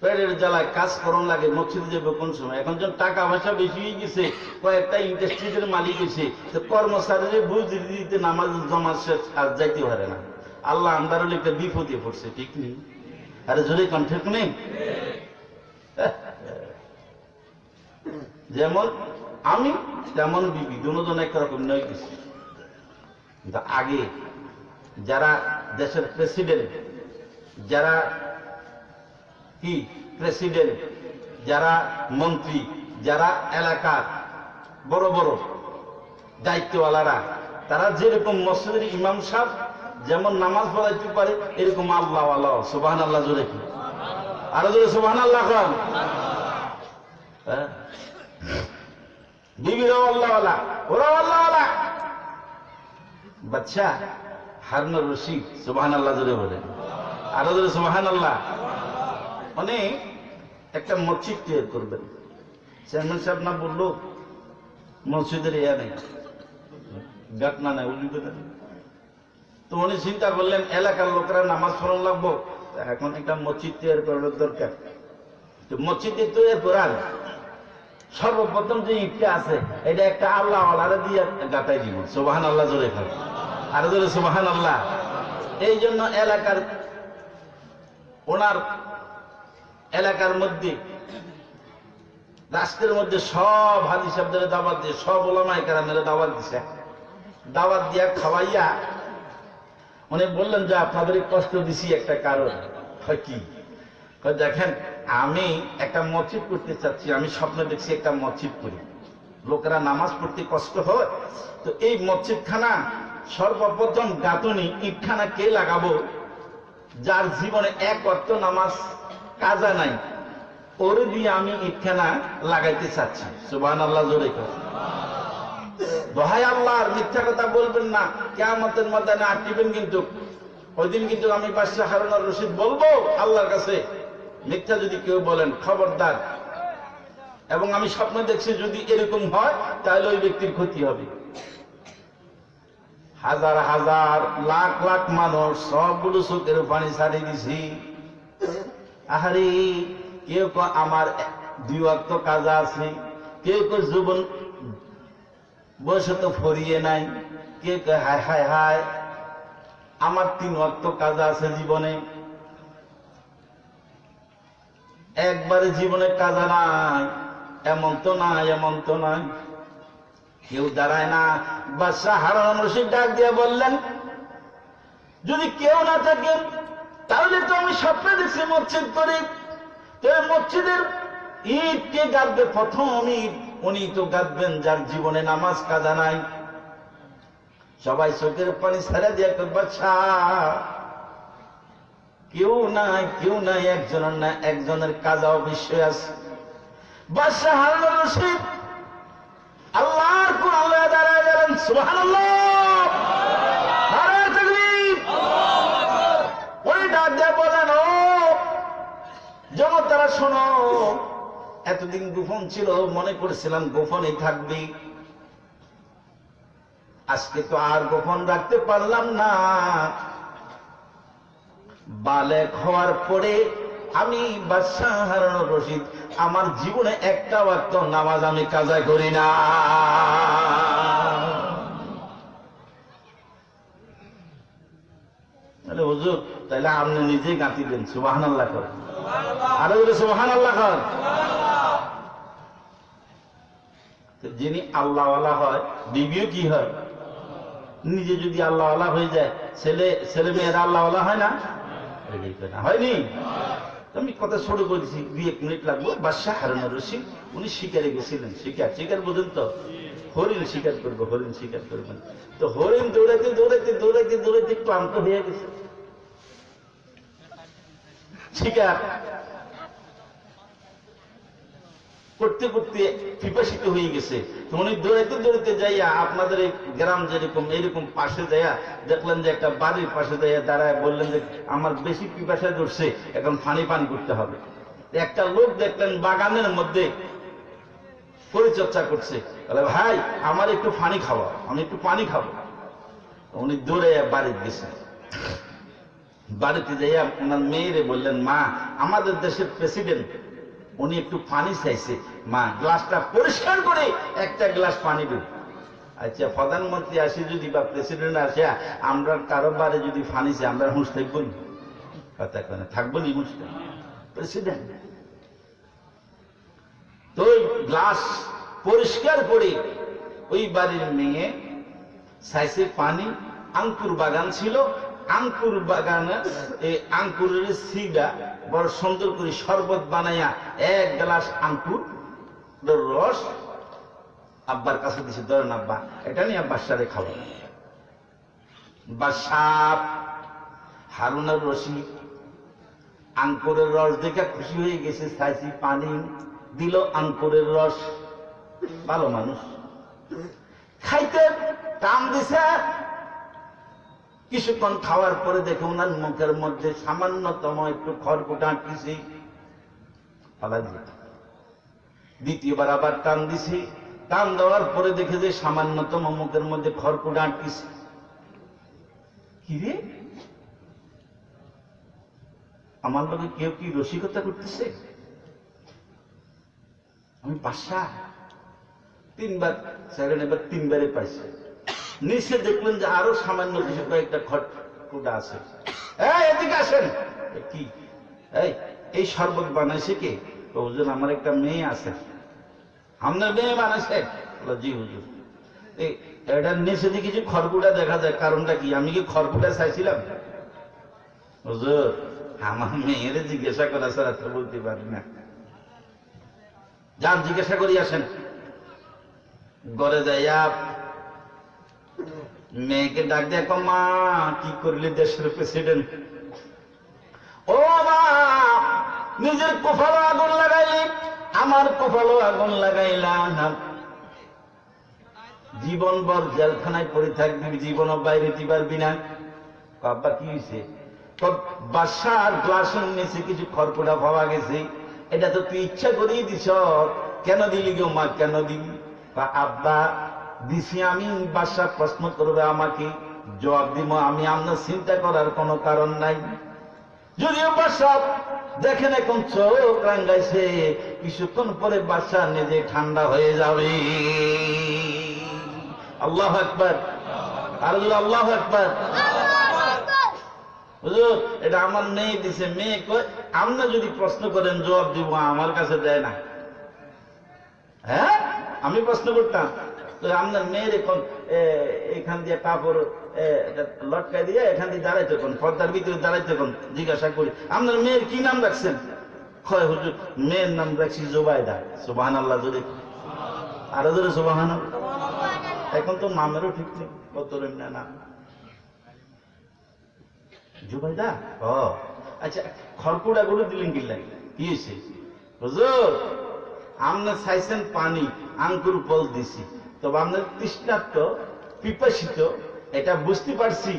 Speaker 1: পেটের জ্বালায় কাজ করন লাগে, মসজিদে যাবে কোন সময়? এখন যখন টাকা পয়সা বেশি হয়ে গেছে, কয়েকটা ইন্ডাস্ট্রিজের মালিক এসে তো কর্মচারীদের বুঝ দিতে নামাজ জমা শেষ আর যাইতে পারে না। আল্লাহ আমদার একটা বিপদে পড়ছে, ঠিক নেই? আরে জোরে কন, ঠিক নেই? যেমন আমি তেমন বিবি, দুজন একরকম নয় কিছু। কিন্তু আগে যারা দেশের প্রেসিডেন্ট, যারা কি প্রেসিডেন্ট, যারা মন্ত্রী, যারা এলাকার বড় বড় দায়িত্বওয়ালারা, তারা যেরকম মসজিদের ইমাম সাহেব যেমন নামাজ পড়াইতে পারে, এরকম আল্লাহ আল্লাহ সুবহানাল্লাহ জোরে কি, আরো জোরে সুবহানাল্লাহ খান। বিবিরাও আল্লাহওয়ালা, ওরাও আল্লাহওয়ালা। বাচ্চা হারুন রশিদ সুবহানাল্লাহ জোরে বলে, আরো জোরে সুবহানাল্লাহ। মানে একটা মসজিদ তৈরি করবেন, চেয়ারম্যান সাহেব না বললো মসজিদের ইয়া নেই, গাটনা নেই, অভিজ্ঞতা নেই। তো উনি চিন্তা করলেন এলাকার লোকেরা নামাজ পড়ানো লাগবো, এখন একটা মসজিদ তৈরি করার দরকার। তো মসজিদ তৈরি করার সর্বপ্রথম যে ইটটা আছে, এটা একটা আল্লাহ আল্লাহরে দিয়ে গাটাই দিব। সুবহানাল্লাহ জোরে খান, আরো জোরে সুবহানাল্লাহ। এই জন্য এলাকার ওনার এলাকার মধ্যে রাষ্ট্রের মধ্যে সব হাজি সাহেবদের দাওয়াত দিয়ে, সব ওলামায়ে কেরামের দাওয়াত দিছে। দাওয়াত দিয়া খাওয়াইয়া উনি বললেন যে আপনাদের কষ্ট দিছি একটা কারণ। কি? দেখেন আমি একটা মসজিদ করতে চাচ্ছি, আমি স্বপ্ন দেখছি একটা মসজিদ করি, লোকেরা নামাজ পড়তে কষ্ট হয়, তো এই মসজিদখানা সর্বপ্রথম গাঁথনি ইটখানা কে লাগাবো? যার জীবনে এক ওয়াক্ত নামাজ কাজা নাই, ওরে দিয়ে আমি ইটখানা লাগাইতে চাচ্ছি। সুবহানাল্লাহ জোরে কর। দোহাই আল্লাহর, মিথ্যা কথা বলবেন না, কিয়ামতের ময়দানে আটকিবেন কিন্তু। ওই দিন কিন্তু আমি বাদশা হারুন রশিদ বলবো আল্লাহর কাছে, মিথ্যা যদি কেউ বলেন খবরদার। এবং আমি স্বপ্ন দেখছি যদি এরকম হয় তাহলে ওই ব্যক্তির ক্ষতি হবে। হাজার হাজার লাখ লাখ মানুষ সবগুলো চোখের পানি ছাড়িয়ে দিছি। আহারে, কেউ আমার 2 ওয়াক্ত কাজা আছে, কেউ জীবন বয়সে তো ফরিয়ে নাই, কেউ হায় হায় হায় আমার 3 ওয়াক্ত কাজা আছে জীবনে, একবারে জীবনে কাজা নাই, এমন তো নাই, এমন তো নাই। কেউ দাঁড়ায় না। বাদশা হারুন রশিদ ডাক দিয়ে বললেন, যদি কেউ না থাকে তাহলে তো আমি স্বপ্নে দেখছি মসজিদ করি, তো মসজিদের ইট কে গাঁথবে? প্রথম ইট উনি তো গাঁথবেন যার জীবনে নামাজ কাজা নাই। সবাই চোখের পানি ছেড়ে দিয়ে বাদশা কেউ নাই, কেউ নাই, একজনের না একজনের কাজা অবশ্যই আছে। বাদশা হারুন রশিদ আল্লাহর কোরআন লয়ে দাঁড়ায় গেলেন। সুবহানাল্লাহ, নারে তাকবীর। উনি ডাক দিয়ে বলেন, ও জনতারা শোনো, এতদিন গোপন ছিল, মনে করেছিলাম গোপনই থাকবে, আজকে তো আর গোপন রাখতে পারলাম না। বালেগ হওয়ার পরে আমি বাদশা হারুন রশিদ আমার জীবনে একটা ওয়াক্ত নামাজ আমি কাজা করি না। হুজুর তাহলে আপনি নিজেই গাঁথি দেন। সুবহানাল্লাহ করেন। আরো বলে সুবহানাল্লাহ খান। যিনি আল্লাহওয়ালা হয় বিবিও কি হয়? নিজে যদি আল্লাহওয়ালা হয়ে যায় ছেলে মেয়েরা আল্লাহওয়ালা হয় না? হয়নি? আমি কথা ছোট করেছি, 2-1 মিনিট লাগবো। বাদশাহ হারুনুর রশিদ উনি শিকারে গেছিলেন। শিকার বুঝেন তো? হরিণ শিকার করবো, হরিণ শিকার করবেন। তো হরিণ দৌড়াইতে দৌড়াইতে দৌড়াইতে দৌড়াইতে ক্লান্ত হয়ে গেছে। শিকার করতে করতে পিপাসিত হয়ে গেছে। তো উনি দৌড়াইতে দৌড়াইতে যাইয়া আপনাদের এই গ্রাম যেরকম এরকম পাশে যাইয়া দেখলেন যে একটা বাড়ির পাশে যাইয়া দাঁড়ায় বললেন যে আমার বেশি পিপাসা ধরছে, এখন পান করতে হবে। একটা লোক দেখলেন বাগানের মধ্যে পরিচর্যা করছে, বলে ভাই আমার একটু পানি খাওয়া, আমি একটু পানি খাবো। উনি দৌড়াইয়া বাড়িতে গেছেন। বাড়িতে যাইয়া ওনার মেয়েরে বললেন, মা আমাদের দেশের প্রেসিডেন্ট উনি একটু পানি চাইছে, মা গ্লাসটা পরিষ্কার করে একটা গ্লাস পানি দেব। আচ্ছা প্রধানমন্ত্রী আসে যদি বা প্রেসিডেন্ট আসে আমরা কারো বারে যদি পানি চাই আমরা হুঁশ থাকবো না? কথা কেন থাকবো নি হুঁশ? প্রেসিডেন্ট তো ওই গ্লাস পরিষ্কার করে ওই বাড়ির মেয়ে চাইছে পানি। আঙ্কুর বাগান ছিল, আঙ্কুর বাগানে এই আঙ্কুরের সিডা বড় সুন্দর করে শরবত বানাইয়া 1 গ্লাস আঙ্কুর রস আব্বার কাছে দিছে, ধরেন আব্বা এটা নিয়ে বাদশারে খাওয়া। বাদশাহ হারুনুর রশিদ আঙ্কুরের রস দেখে খুশি হয়ে গেছে, চাইছি পানি, দিল আঙ্কুরের রস। ভালো মানুষ, খাইতে টান দিছে। কিছুক্ষণ খাওয়ার পরে দেখে ওনার মুখের মধ্যে সামান্যতম একটু খড়কুটা আটকেছে। দ্বিতীয়বার আবার টান দিছে, টান দেওয়ার পরে দেখে যে সামান্যতম মুখের মধ্যে খড়কুটা আটকেছে। কি রে, আমার লোকে কেউ কি রসিকতা করতেছে? আমি বাদশাহ 3বার সেকেন্ড, এবার 3বারে পাইছে। নিচে দেখলেন যে আরো সামান্য কিছু কয়েকটা খড়কুটা আছে। এদিকে আসেন। কি এই শরবত বানাইছে কে? হুজুর আমার একটা মেয়ে আছে। আপনার মেয়ে বানাইছে? জি হুজুর। এটার নিচে দিয়ে কিছু খড়কুটা দেখা যায়, কারণটা কি? আমি কি খড়কুটা চাইছিলাম? হুজুর আমার মেয়েরে জিজ্ঞাসা করা ছাড়া তো বলতে পারি না। যান জিজ্ঞাসা করি আসেন। ঘরে যাইয়া মেয়েকে ডাক দেয়, মা কি করলি দেশের প্রেসিডেন্ট? ও মা নিজের কপালে আগুন লাগাইলি, আমার কপালে আগুন লাগাইলা না। জীবন ভর জেলখানায় পড়ে থাকবি, জীবনও বাইরে দিতে পারবি না। আব্বা কি হয়েছে? বাদশার গ্লাসের নিচে কিছু খড়কুটা পাওয়া গেছে, এটা তো তুই ইচ্ছা করেই দিছ, কেন দিলি গো মা, কেন দিলি? আব্বা দিছি আমি, বাদশা প্রশ্ন করবে আমাকে, জবাব দিব আমি, আপনার চিন্তা করার কোনো কারণ নাই। যদিও বাদশা দেখেন এখন চোখ রাঙ্গাইছে, কিছুক্ষণ পরে বাদশা নিজে ঠান্ডা হয়ে যাবে। আল্লাহু আকবার, আল্লাহু আকবার। হুজুর এটা আমার মেয়ে দিছে। মেয়ে কয় আপনি যদি প্রশ্ন করেন জবাব দিব, আমার কাছে দেয় না। হ্যাঁ আমি প্রশ্ন করতাম, তো আপনার মেয়ের এখন এখান দিয়ে কাপড় লটকাই দিয়ে এখান দিয়ে দাঁড়াইতে কোন, পর্দার ভিতরে দাঁড়াইতে কোন, জিজ্ঞাসা করি আপনার মেয়ের কি নাম রাখছেন? কয় হুজুর মেয়ের নাম রাখছি জুবাইদা। সুবহানাল্লাহ, যদি আরো জোরে সুবহানাল্লাহ। এখন তো নামেরও ঠিক নেই, কত নাম জুবাইদা। ও আচ্ছা, খড়কুড়া গুলো দিলেন কিল্লা, কি হয়েছে? হুজুর আপনি চাইছেন পানি, আঙ্কুর ফল দিছি, তবে আপনার তৃষ্ণার্ত পিপাসিত এটা বুঝতে পারছি।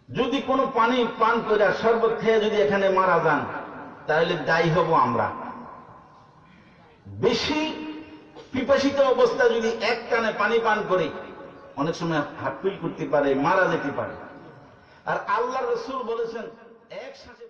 Speaker 1: যদি কোনো পানি পান করে শরবত খেয়ে যদি এখানে মারা যান, তাহলে দায়ী হব আমরা। বেশি পিপাসিত অবস্থা যদি এক টানে পানি পান করে অনেক সময় হার্টফেল করতে পারে, মারা যেতে পারে। আর আল্লাহ রাসূল বলেছেন একসাথে